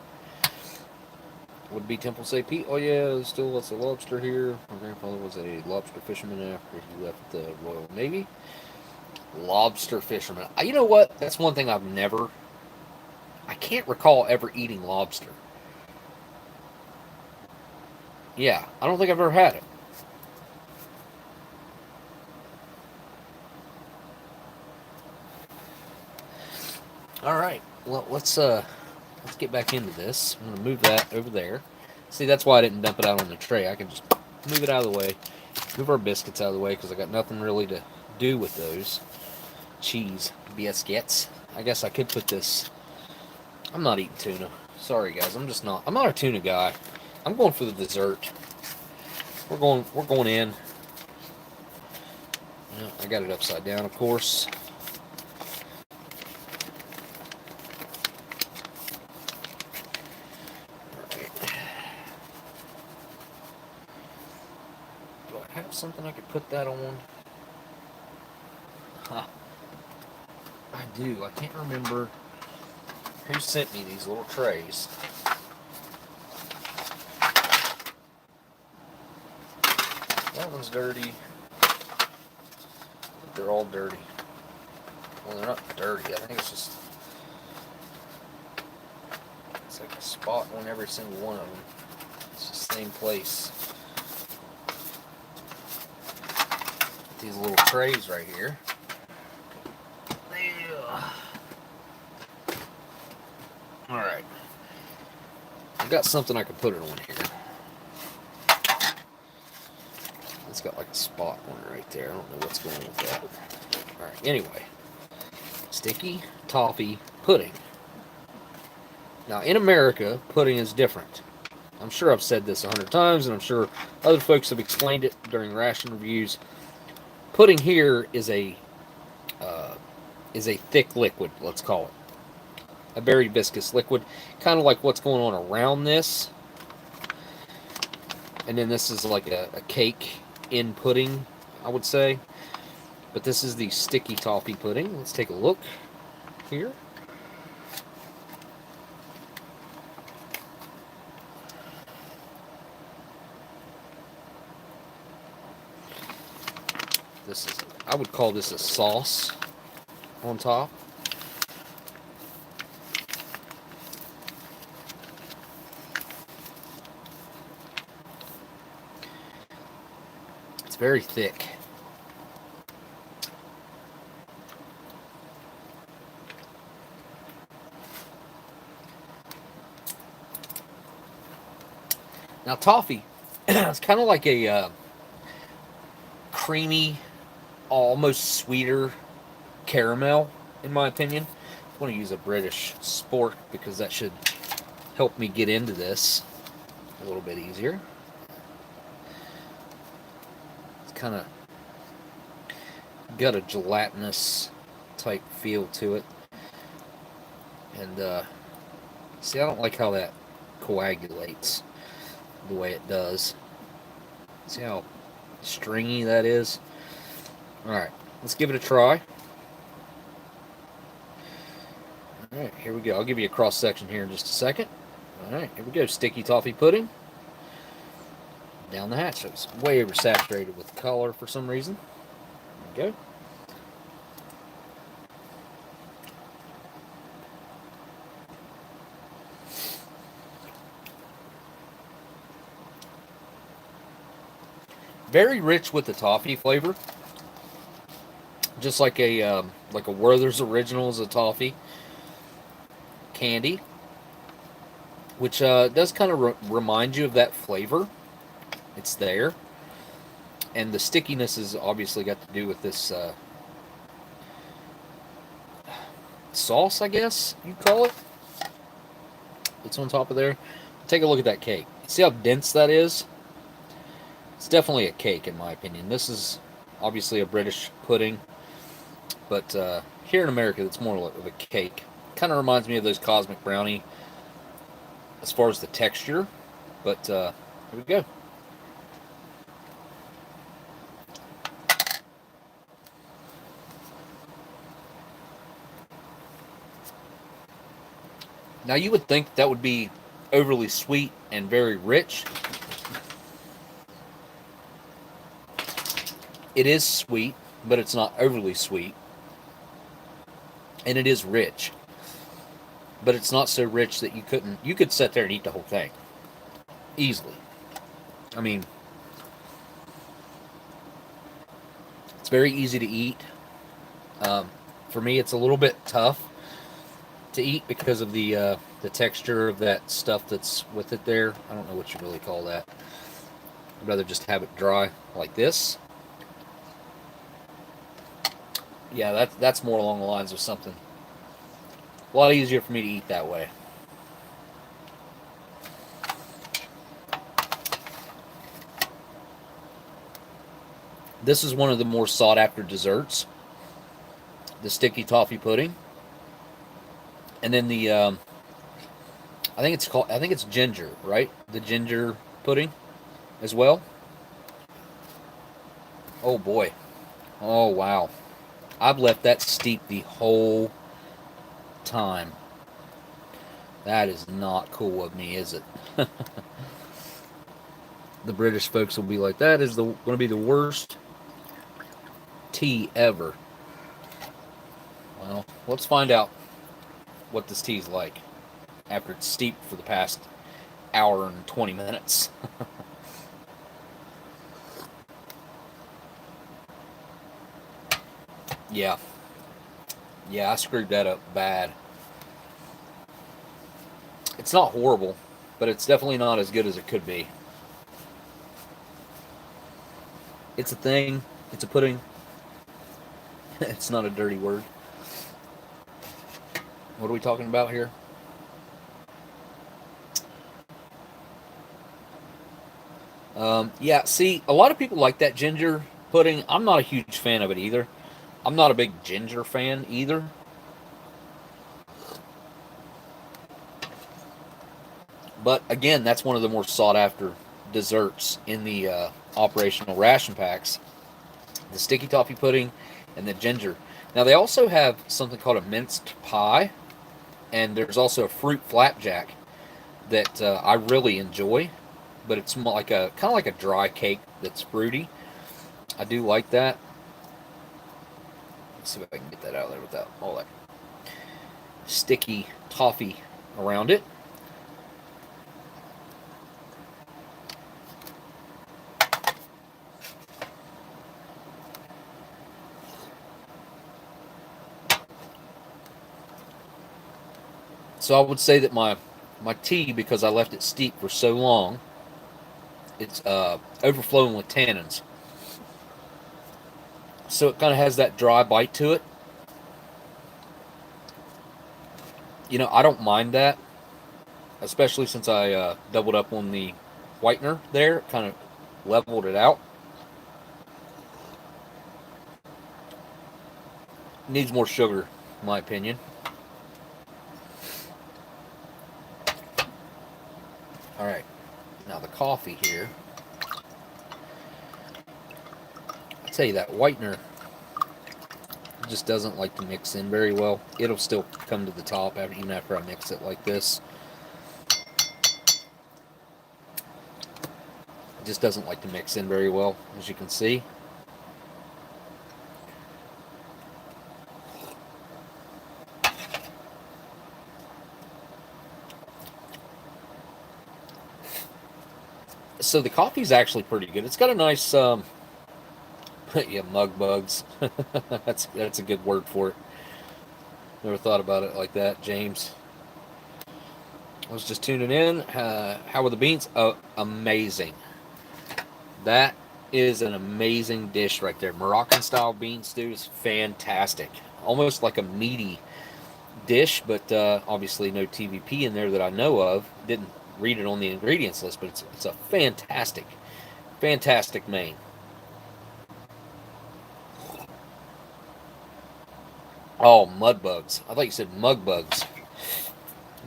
Would be Temple say, Pete? Oh yeah, there's still lots of lobster here. My grandfather was a lobster fisherman after he left the Royal Navy. Lobster fisherman. You know what? That's one thing I can't recall ever eating lobster. Yeah, I don't think I've ever had it. All right. Well, let's get back into this. I'm gonna move that over there. See, that's why I didn't dump it out on the tray. I can just move it out of the way. Move our biscuits out of the way because I got nothing really to do with those cheese biscuits. I guess I could put this. I'm not eating tuna. Sorry guys, I'm not a tuna guy. I'm going for the dessert. We're going in. Yeah, I got it upside down, of course. Something I could put that on. Huh. I do. I can't remember who sent me these little trays. That one's dirty. They're all dirty. Well, they're not dirty. I think it's like a spot on every single one of them. It's the same place. These little trays right here. Alright. I've got something I can put it on here. It's got like a spot on it right there. I don't know what's going on with that. Alright, anyway. Sticky toffee pudding. Now, in America, pudding is different. I'm sure I've said this 100 times, and I'm sure other folks have explained it during ration reviews. Pudding here is a thick liquid, let's call it. A very viscous liquid, kind of like what's going on around this. And then this is like a cake in pudding, I would say. But this is the sticky toffee pudding. Let's take a look here. This is, I would call this a sauce on top. It's very thick. Now toffee, it's kind of like a creamy, almost sweeter caramel, in my opinion. I want to use a British spork because that should help me get into this a little bit easier. It's kind of got a gelatinous type feel to it. And see, I don't like how that coagulates the way it does. See how stringy that is? Alright, let's give it a try. Alright, here we go. I'll give you a cross section here in just a second. Alright, here we go. Sticky toffee pudding. Down the hatch. It's way oversaturated with color for some reason. There we go. Very rich with the toffee flavor, just like a Werther's Original is a toffee candy, which does kind of remind you of that flavor. It's there, and the stickiness has obviously got to do with this sauce, I guess you'd call it. It's on top of there. Take a look at that cake. See how dense that is? It's definitely a cake, in my opinion. This is obviously a British pudding, but here in America, it's more of a cake. Kind of reminds me of those Cosmic Brownie as far as the texture, but here we go. Now, you would think that would be overly sweet and very rich. It is sweet, but it's not overly sweet. And it is rich. But it's not so rich that you could sit there and eat the whole thing. Easily. I mean, it's very easy to eat. For me, it's a little bit tough to eat because of the texture of that stuff that's with it there. I don't know what you really call that. I'd rather just have it dry like this. Yeah, that's more along the lines of something a lot easier for me to eat that way. This is one of the more sought after desserts, the sticky toffee pudding, and then the I think it's ginger, right? The ginger pudding as well. Oh boy, oh wow. I've left that steep the whole time. That is not cool of me, is it? The British folks will be like, that is going to be the worst tea ever. Well, let's find out what this tea is like after it's steeped for the past hour and 20 minutes. Yeah. Yeah, I screwed that up bad. It's not horrible, but it's definitely not as good as it could be. It's a thing. It's a pudding. It's not a dirty word. What are we talking about here? Yeah, see, a lot of people like that ginger pudding. I'm not a huge fan of it either. I'm not a big ginger fan either. But again, that's one of the more sought after desserts in the operational ration packs, the sticky toffee pudding and the ginger. Now, they also have something called a minced pie, and there's also a fruit flapjack that I really enjoy, but it's more like a kind of like a dry cake that's fruity. I do like that. Let's see if I can get that out of there without all that sticky toffee around it. So I would say that my tea, because I left it steep for so long, it's overflowing with tannins. So it kind of has that dry bite to it. I don't mind that, especially since I doubled up on the whitener there. Kind of leveled it out. Needs more sugar, in my opinion. All right, now the coffee here. I tell you, that whitener just doesn't like to mix in very well. It'll still come to the top even after I mix it like this. It just doesn't like to mix in very well, as you can see. So the coffee's actually pretty good. It's got a nice, yeah, mug bugs. that's a good word for it. Never thought about it like that, James. I was just tuning in. How were the beans? Amazing. That is an amazing dish right there. Moroccan style bean stew is fantastic. Almost like a meaty dish, but obviously no TVP in there that I know of. Didn't read it on the ingredients list, but it's a fantastic, fantastic main. Oh, mud bugs. I thought you said mug bugs.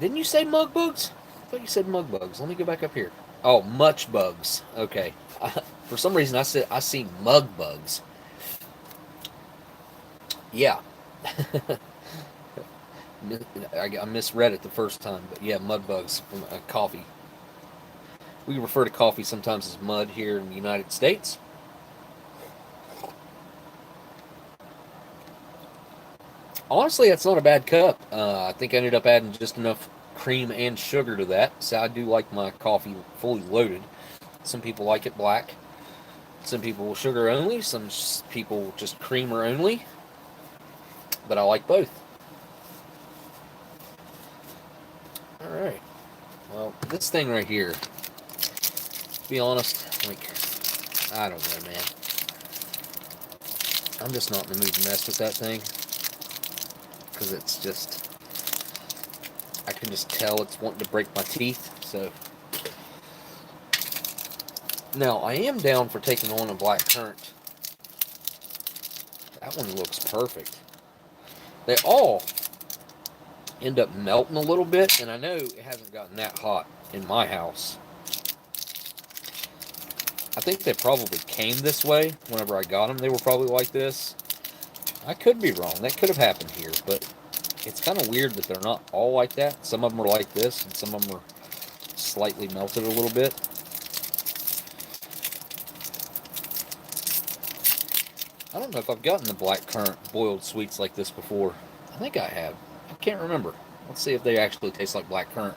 Didn't you say mug bugs? I thought you said mug bugs. Let me go back up here. Oh, much bugs. Okay. For some reason, I see mug bugs. Yeah. I misread it the first time, but yeah, mud bugs from coffee. We refer to coffee sometimes as mud here in the United States. Honestly, that's not a bad cup. I think I ended up adding just enough cream and sugar to that. So I do like my coffee fully loaded. Some people like it black. Some people sugar only. Some people just creamer only. But I like both. Alright. Well, this thing right here, to be honest, like, I don't know, man. I'm just not in the mood to mess with that thing. Because it's just, I can just tell it's wanting to break my teeth. So, now I am down for taking on a black currant. That one looks perfect. They all end up melting a little bit, and I know it hasn't gotten that hot in my house. I think they probably came this way whenever I got them. They were probably like this. I could be wrong. That could have happened here, but it's kind of weird that they're not all like that. Some of them are like this, and some of them are slightly melted a little bit. I don't know if I've gotten the black currant boiled sweets like this before. I think I have. I can't remember. Let's see if they actually taste like black currant.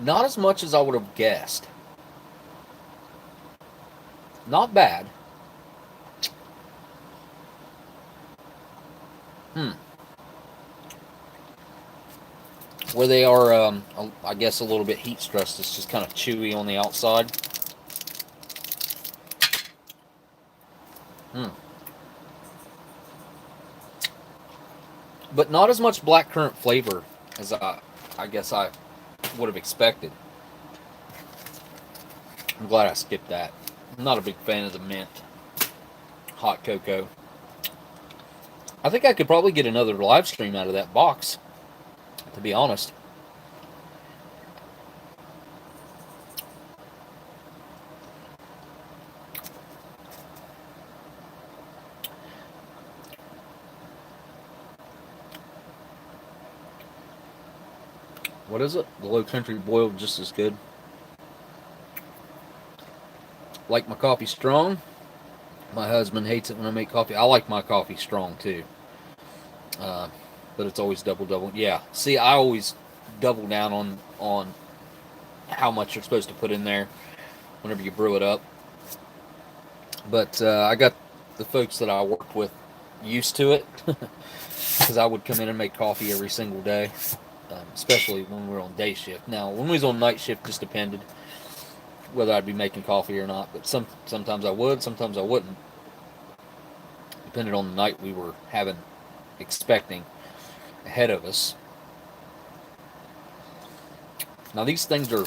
Not as much as I would have guessed. Not bad. where they are, I guess, a little bit heat stressed. It's just kind of chewy on the outside. But not as much blackcurrant flavor as I guess I would have expected. I'm glad I skipped that. I'm not a big fan of the mint hot cocoa. I think I could probably get another live stream out of that box, to be honest. What is it? The Low Country boiled just as good. Like my coffee strong. My husband hates it when I make coffee. I like my coffee strong too. But it's always double. Yeah. See, I always double down on how much you're supposed to put in there whenever you brew it up. But I got the folks that I work with used to it because I would come in and make coffee every single day, especially when we were on day shift. Now, when we was on night shift, just depended whether I'd be making coffee or not. But sometimes I would, sometimes I wouldn't, depending on the night we were expecting ahead of us. Now these things are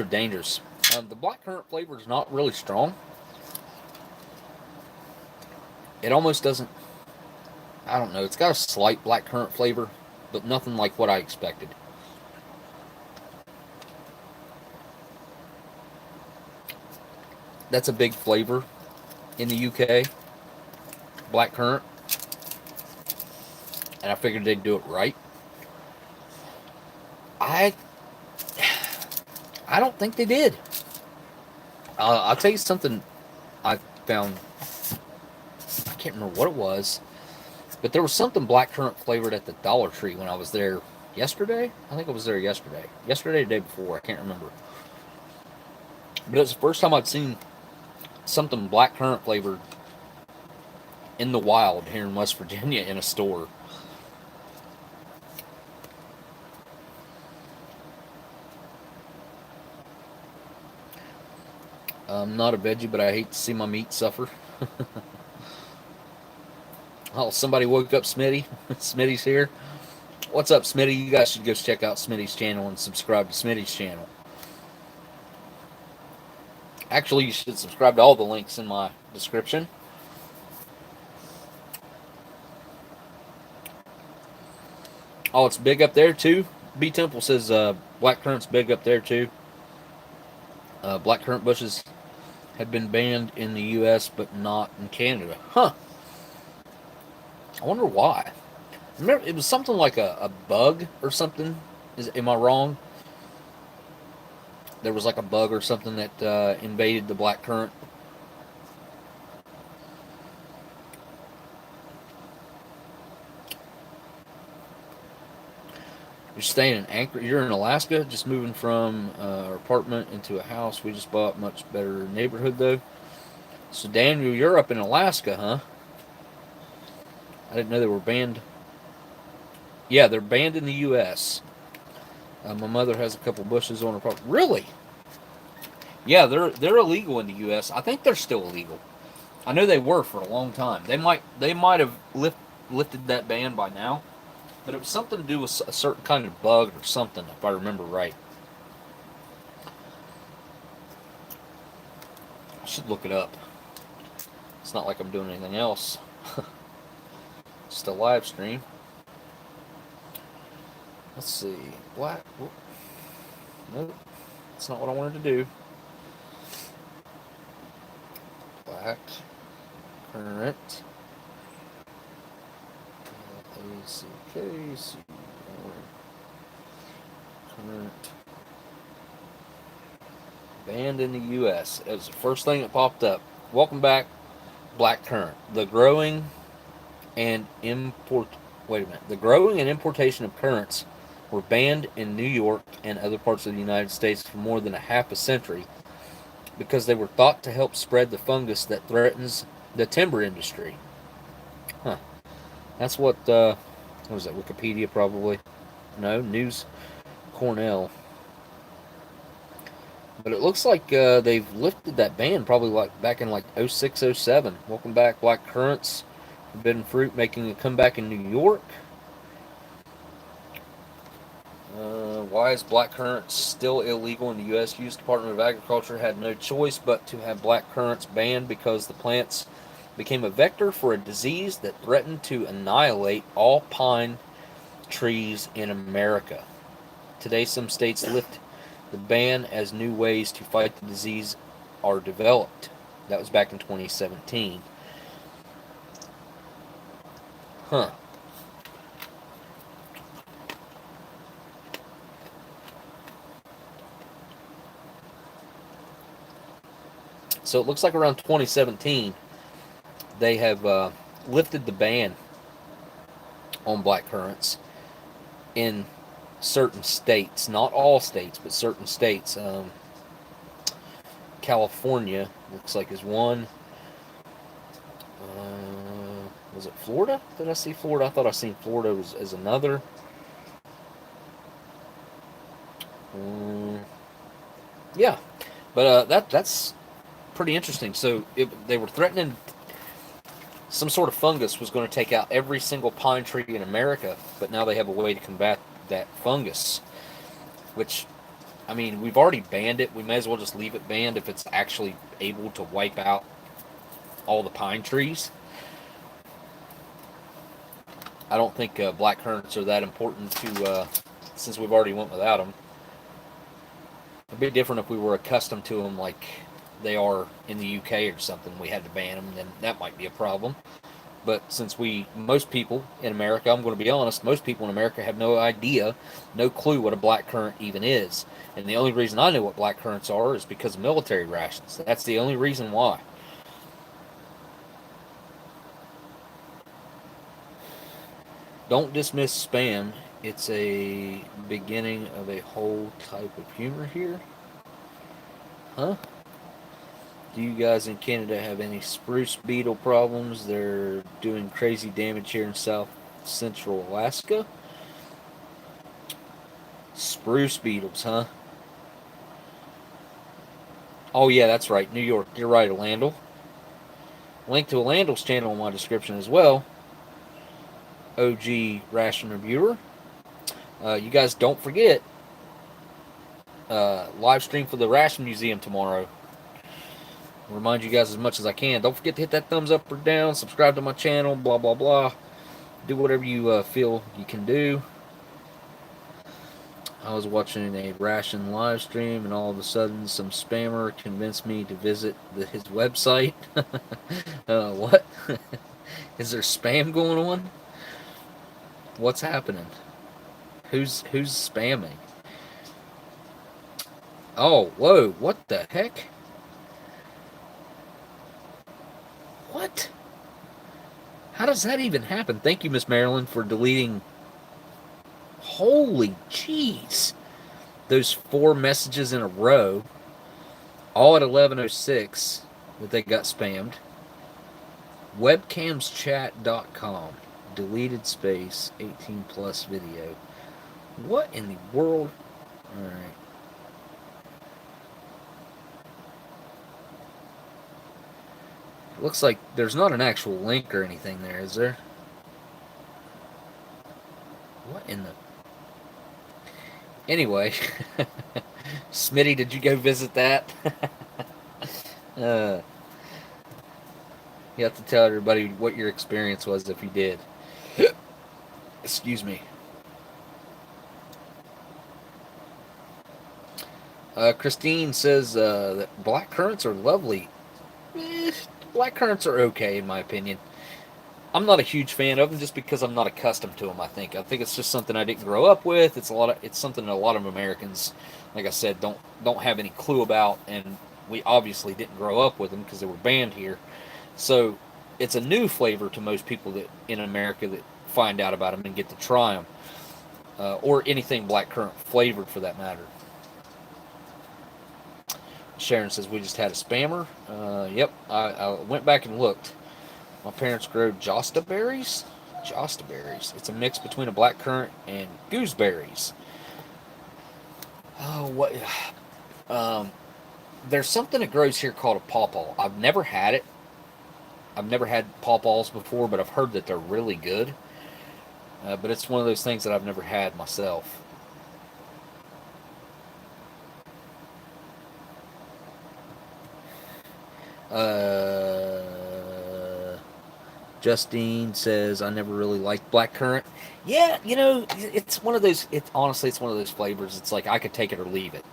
dangerous. The blackcurrant flavor is not really strong. It almost doesn't. I don't know. It's got a slight blackcurrant flavor, but nothing like what I expected. That's a big flavor in the UK, blackcurrant, and I figured they'd do it right. I don't think they did. I'll tell you something I found. I can't remember what it was, but there was something blackcurrant flavored at the Dollar Tree when I was there yesterday. I think I was there yesterday. Yesterday or the day before. I can't remember. But it was the first time I'd seen something blackcurrant flavored in the wild here in West Virginia in a store. I'm not a veggie, but I hate to see my meat suffer. Oh, somebody woke up Smitty. Smitty's here. What's up, Smitty? You guys should go check out Smitty's channel and subscribe to Smitty's channel. Actually, you should subscribe to all the links in my description. Oh, it's big up there too. B Temple says blackcurrant's big up there too. Blackcurrant bushes had been banned in the U.S. but not in Canada. Huh. I wonder why. Remember, it was something like a bug or something. Am I wrong? There was like a bug or something that invaded the blackcurrant. You're staying in Anchorage. You're in Alaska, just moving from our apartment into a house we just bought. Much better neighborhood though. So Daniel, you're up in Alaska, huh? I didn't know they were banned. Yeah, they're banned in the U.S. My mother has a couple bushes on her property. Really? Yeah, they're illegal in the U.S. I think they're still illegal. I know they were for a long time. They might have lifted that ban by now, but it was something to do with a certain kind of bug or something, if I remember right. I should look it up. It's not like I'm doing anything else. Just a live stream. Let's see. Black. Whoop. Nope. That's not what I wanted to do. Black currant. A-C-K-C. Current. Banned in the U.S. It was the first thing that popped up. Welcome back, black currant. The growing and importation of currants were banned in New York and other parts of the United States for more than a half a century because they were thought to help spread the fungus that threatens the timber industry. Huh. That's what was that, Wikipedia probably? No, News Cornell. But it looks like they've lifted that ban probably like back in like 06, 07. Welcome back, Black Currants. Forbidden Fruit making a comeback in New York. Why is black currants still illegal in the U.S.? U.S. Department of Agriculture had no choice but to have black currants banned because the plants became a vector for a disease that threatened to annihilate all pine trees in America. Today, some states lift the ban as new ways to fight the disease are developed. That was back in 2017. Huh. So it looks like around 2017, they have lifted the ban on black currants in certain states. Not all states, but certain states. California looks like is one. Was it Florida? Did I see Florida? I thought I seen Florida as another. Yeah, but that's pretty interesting. So they were threatening some sort of fungus was going to take out every single pine tree in America, but now they have a way to combat that fungus. Which, I mean, we've already banned it. We may as well just leave it banned if it's actually able to wipe out all the pine trees. I don't think black currants are that important to, since we've already went without them. It'd be different if we were accustomed to them like they are in the UK or something. We had to ban them, then that might be a problem. But since most people in America, I'm going to be honest, most people in America have no idea, no clue what a black currant even is. And the only reason I know what black currants are is because of military rations. That's the only reason why. Don't dismiss spam. It's a beginning of a whole type of humor here. Huh? Do you guys in Canada have any spruce beetle problems? They're doing crazy damage here in South Central Alaska. Spruce beetles, huh? Oh yeah, that's right. New York. You're right, Elandil. Link to Elandil's channel in my description as well. OG Ration Reviewer. You guys don't forget, live stream for the Ration Museum tomorrow. Remind you guys as much as I can. Don't forget to hit that thumbs up or down, subscribe to my channel, blah, blah, blah. Do whatever you feel you can do. I was watching a Ration live stream, and all of a sudden some spammer convinced me to visit his website. What? Is there spam going on? What's happening? Who's spamming? Oh, whoa, what the heck? What? How does that even happen? Thank you, Miss Marilyn, for deleting. Holy jeez. Those 4 messages in a row, all at 11:06, that they got spammed. Webcamschat.com. Deleted space, 18 plus video. What in the world? Alright. Looks like there's not an actual link or anything there, is there? What in the... Anyway. Smitty, did you go visit that? You have to tell everybody what your experience was if you did. Excuse me. Christine says that black currants are lovely. Black currants are okay, in my opinion. I'm not a huge fan of them just because I'm not accustomed to them. I think it's just something I didn't grow up with. It's something that a lot of Americans, like I said, don't have any clue about, and we obviously didn't grow up with them because they were banned here. So it's a new flavor to most people that in America that find out about them and get to try them, or anything black currant flavored for that matter. Sharon says we just had a spammer. Yep, I went back and looked. My parents grow Josta berries. Josta berries. It's a mix between a black currant and gooseberries. Oh, what? Um, there's something that grows here called a pawpaw. I've never had it. I've never had pawpaws before, but I've heard that they're really good. But it's one of those things that I've never had myself. Justine says, I never really liked blackcurrant. Yeah, it's one of those, honestly, it's one of those flavors. It's like I could take it or leave it.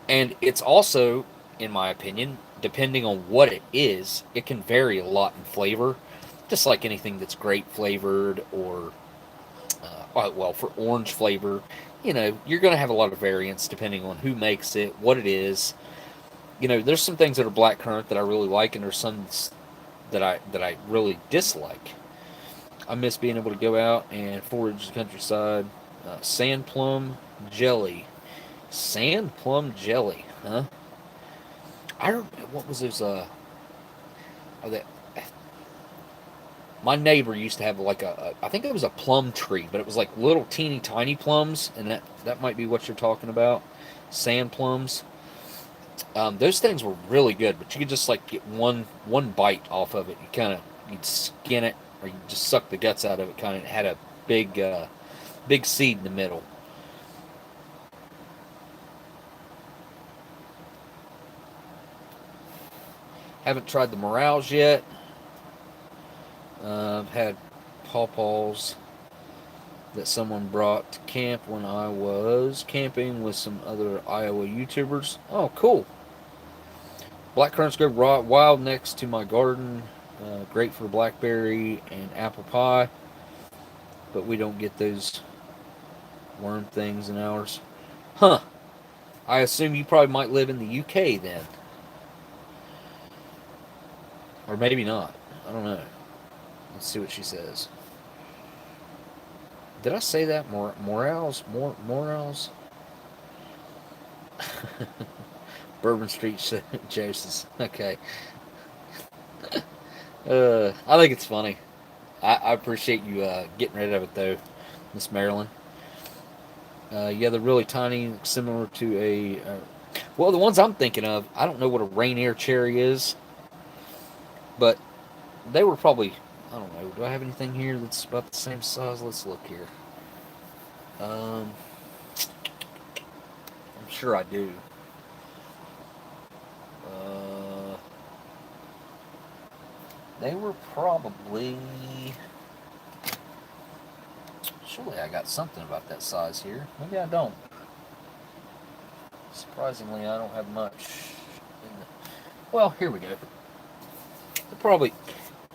And it's also, in my opinion, depending on what it is, it can vary a lot in flavor. Just like anything that's grape flavored or, well, for orange flavor, you're going to have a lot of variance depending on who makes it, what it is. There's some things that are blackcurrant that I really like, and there's some that I really dislike. I miss being able to go out and forage the countryside. Sand plum jelly. Sand plum jelly, huh? What was those? That my neighbor used to have like I think it was a plum tree, but it was like little teeny tiny plums, and that might be what you're talking about. Sand plums. Those things were really good, but you could just like get one bite off of it. You'd skin it, or you just suck the guts out of it. Kind of had a big seed in the middle. Haven't tried the morels yet. I've had pawpaws that someone brought to camp when I was camping with some other Iowa YouTubers. Oh, cool. Blackcurrants grow wild next to my garden. Great for blackberry and apple pie. But we don't get those worm things in ours. Huh. I assume you probably might live in the UK then. Or maybe not. I don't know. Let's see what she says. Did I say that? Morels? Morels? Bourbon Street Joseph's. Okay. I think it's funny. I appreciate you getting rid of it, though, Miss Marilyn. Yeah, they're really tiny, similar to a... well, the ones I'm thinking of, I don't know what a Rainier cherry is, but they were probably... I don't know. Do I have anything here that's about the same size? Let's look here. I'm sure I do. They were probably... surely I got something about that size here. Maybe I don't. Surprisingly, I don't have much. Well, here we go. They're probably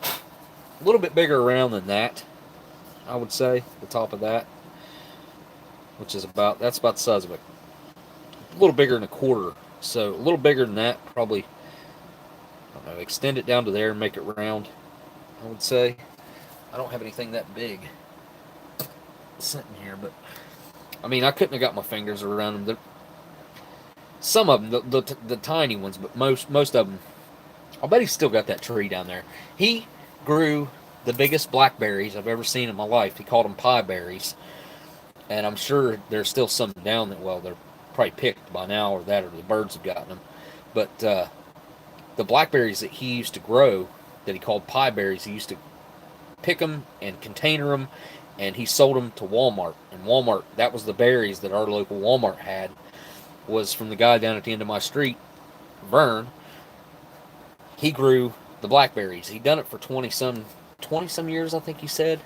a little bit bigger around than that, I would say. The top of that, which is that's about the size of it. A little bigger than a quarter. So a little bigger than that, probably. I don't know, extend it down to there and make it round, I would say. I don't have anything that big sitting here, but I mean, I couldn't have got my fingers around them. Some of them, the tiny ones, but most of them, I bet he's still got that tree down there. He grew the biggest blackberries I've ever seen in my life. He called them pie berries, and I'm sure there's still some down there. Well, they're probably picked by now, or the birds have gotten them. But the blackberries that he used to grow, that he called pie berries, he used to pick them and container them, and he sold them to Walmart. And Walmart, that was the berries that our local Walmart had, was from the guy down at the end of my street, Vern. He grew the blackberries. He'd done it for 20 some years, I think he said.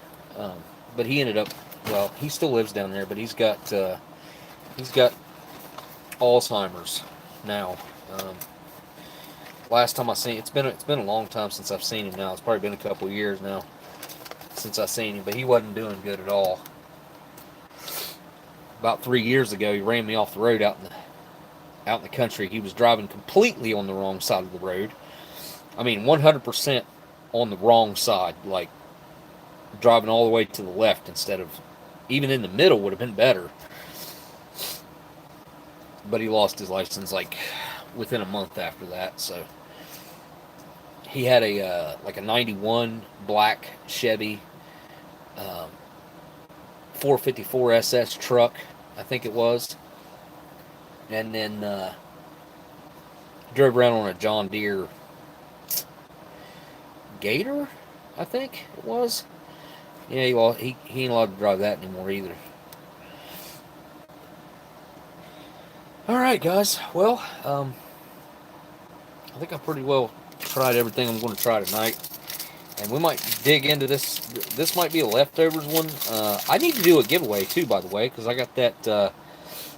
But he ended up, well, he still lives down there, but he's got Alzheimer's now. Last time I seen, it's been a long time since I've seen him now. It's probably been a couple of years now since I've seen him, but he wasn't doing good at all. About 3 years ago, he ran me off the road out in the country. He was driving completely on the wrong side of the road. I mean, 100% on the wrong side, like driving all the way to the left instead of even in the middle would have been better. But he lost his license like within a month after that. So he had a like a '91 black Chevy um, 454 SS truck, I think it was, and then drove around on a John Deere Gator, I think it was. Yeah, well, he ain't allowed to drive that anymore either. All right, guys. Well, I think I pretty well tried everything I'm going to try tonight, and we might dig into this. This might be a leftovers one. I need to do a giveaway too, by the way, because I got that.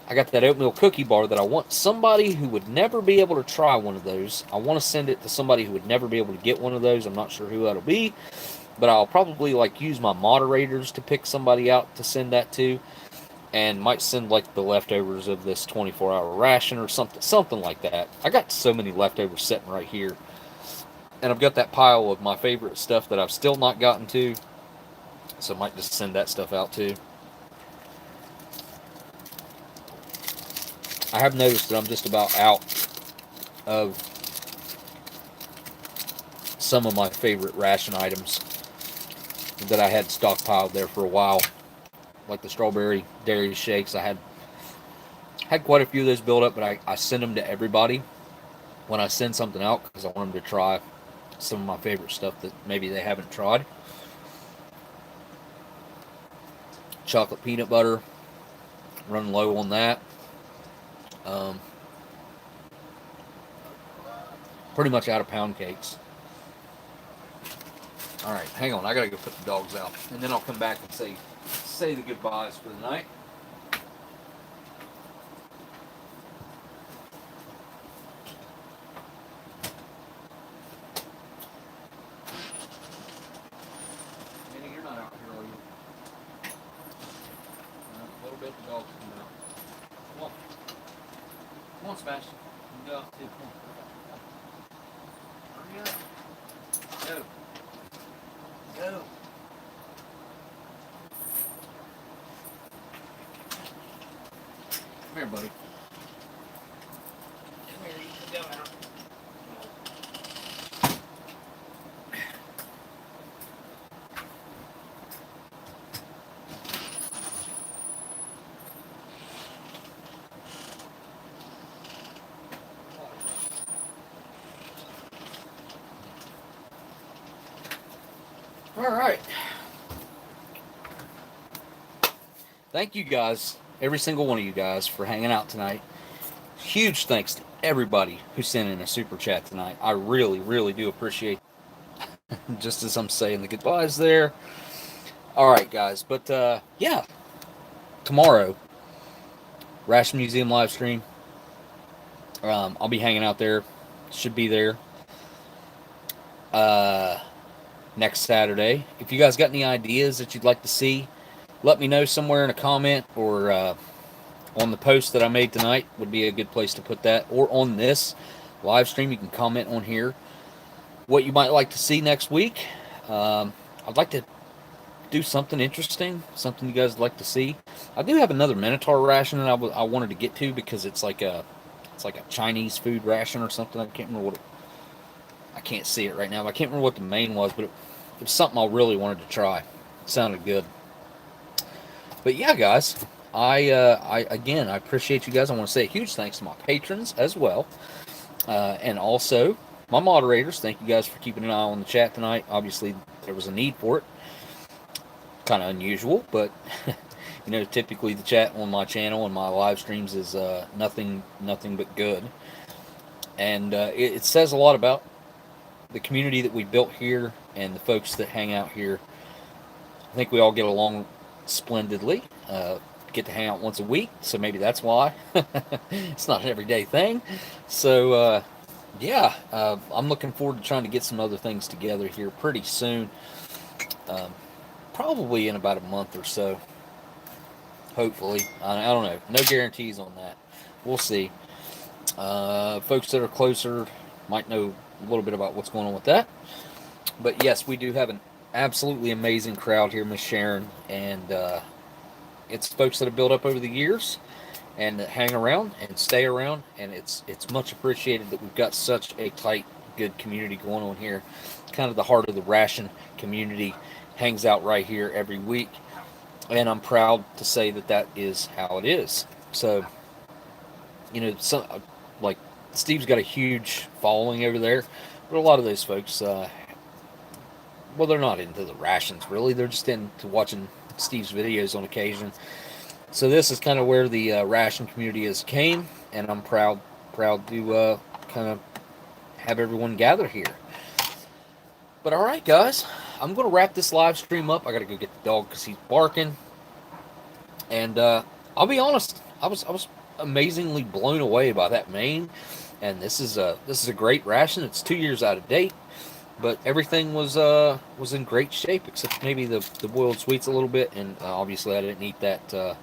I got that oatmeal cookie bar that I want somebody who would never be able to try one of those. I want to send it to somebody who would never be able to get one of those. I'm not sure who that'll be, but I'll probably like use my moderators to pick somebody out to send that to, and might send like the leftovers of this 24-hour ration or something like that. I got so many leftovers sitting right here, and I've got that pile of my favorite stuff that I've still not gotten to, so I might just send that stuff out too. I have noticed that I'm just about out of some of my favorite ration items that I had stockpiled there for a while, like the strawberry dairy shakes. I had quite a few of those built up, but I send them to everybody when I send something out because I want them to try some of my favorite stuff that maybe they haven't tried. Chocolate peanut butter, running low on that. Pretty much out of pound cakes. Alright, hang on, I gotta go put the dogs out, and then I'll come back and say the goodbyes for the night. Minnie, you're not out here, are you? A little bit, the dogs come out. Come on. Come on, Sebastian. You go out too. Come on. Hurry up. Go. Go. Come here, buddy. Come here, you can go out. All right. Thank you guys, every single one of you guys, for hanging out tonight. Huge thanks to everybody who sent in a super chat tonight. I really, really do appreciate it. Just as I'm saying the goodbyes there. All right, guys. But, yeah. Tomorrow, Ration Museum live stream. I'll be hanging out there. Should be there. Next Saturday. If you guys got any ideas that you'd like to see, let me know somewhere in a comment, or on the post that I made tonight would be a good place to put that, or on this live stream. You can comment on here what you might like to see next week. I'd like to do something interesting, something you guys would like to see. I do have another Minotaur ration that I wanted to get to, because it's like a Chinese food ration or something. I can't remember what I can't see it right now. I can't remember what the main was, but it was something I really wanted to try. It sounded good. But yeah, guys, I appreciate you guys. I want to say a huge thanks to my patrons as well, and also my moderators. Thank you guys for keeping an eye on the chat tonight. Obviously, there was a need for it. Kind of unusual, but you know, typically the chat on my channel and my live streams is nothing but good, and it says a lot about the community that we built here and the folks that hang out here. I think we all get along splendidly. Get to hang out once a week, so maybe that's why. It's not an everyday thing. So yeah, I'm looking forward to trying to get some other things together here pretty soon. Probably in about a month or so. Hopefully. I don't know. No guarantees on that. We'll see. Folks that are closer might know a little bit about what's going on with that. But yes, we do have an absolutely amazing crowd here, Miss Sharon, and it's folks that have built up over the years and that hang around and stay around, and it's much appreciated that we've got such a tight, good community going on here. Kind of the heart of the ration community hangs out right here every week, and I'm proud to say that that is how it is. So, you know, like Steve's got a huge following over there, but a lot of those folks, well, they're not into the rations really. They're just into watching Steve's videos on occasion. So this is kind of where the ration community has came, and I'm proud to kind of have everyone gather here. But all right, guys, I'm going to wrap this live stream up. I got to go get the dog because he's barking. And I'll be honest, I was amazingly blown away by that mane. And this is a great ration. It's 2 years out of date, but everything was in great shape except maybe the boiled sweets a little bit. And obviously I didn't eat that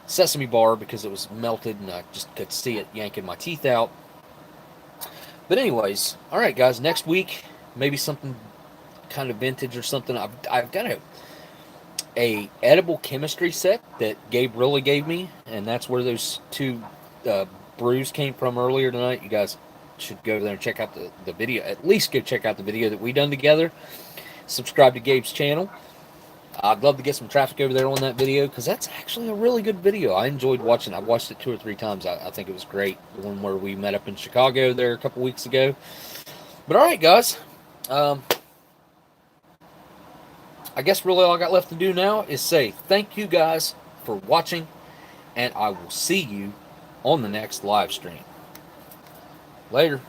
sesame bar because it was melted and I just could see it yanking my teeth out. But anyways, all right, guys, next week maybe something kind of vintage or something. I've got a edible chemistry set that Gabe really gave me, and that's where those two brews came from earlier tonight. You guys should go there and check out the video. At least go check out the video that we done together. Subscribe to Gabe's channel. I'd love to get some traffic over there on that video because that's actually a really good video. I enjoyed watching it. I watched it 2 or 3 times. I think it was great. The one where we met up in Chicago there a couple weeks ago. But all right, guys. I guess really all I got left to do now is say thank you guys for watching, and I will see you on the next live stream. Later.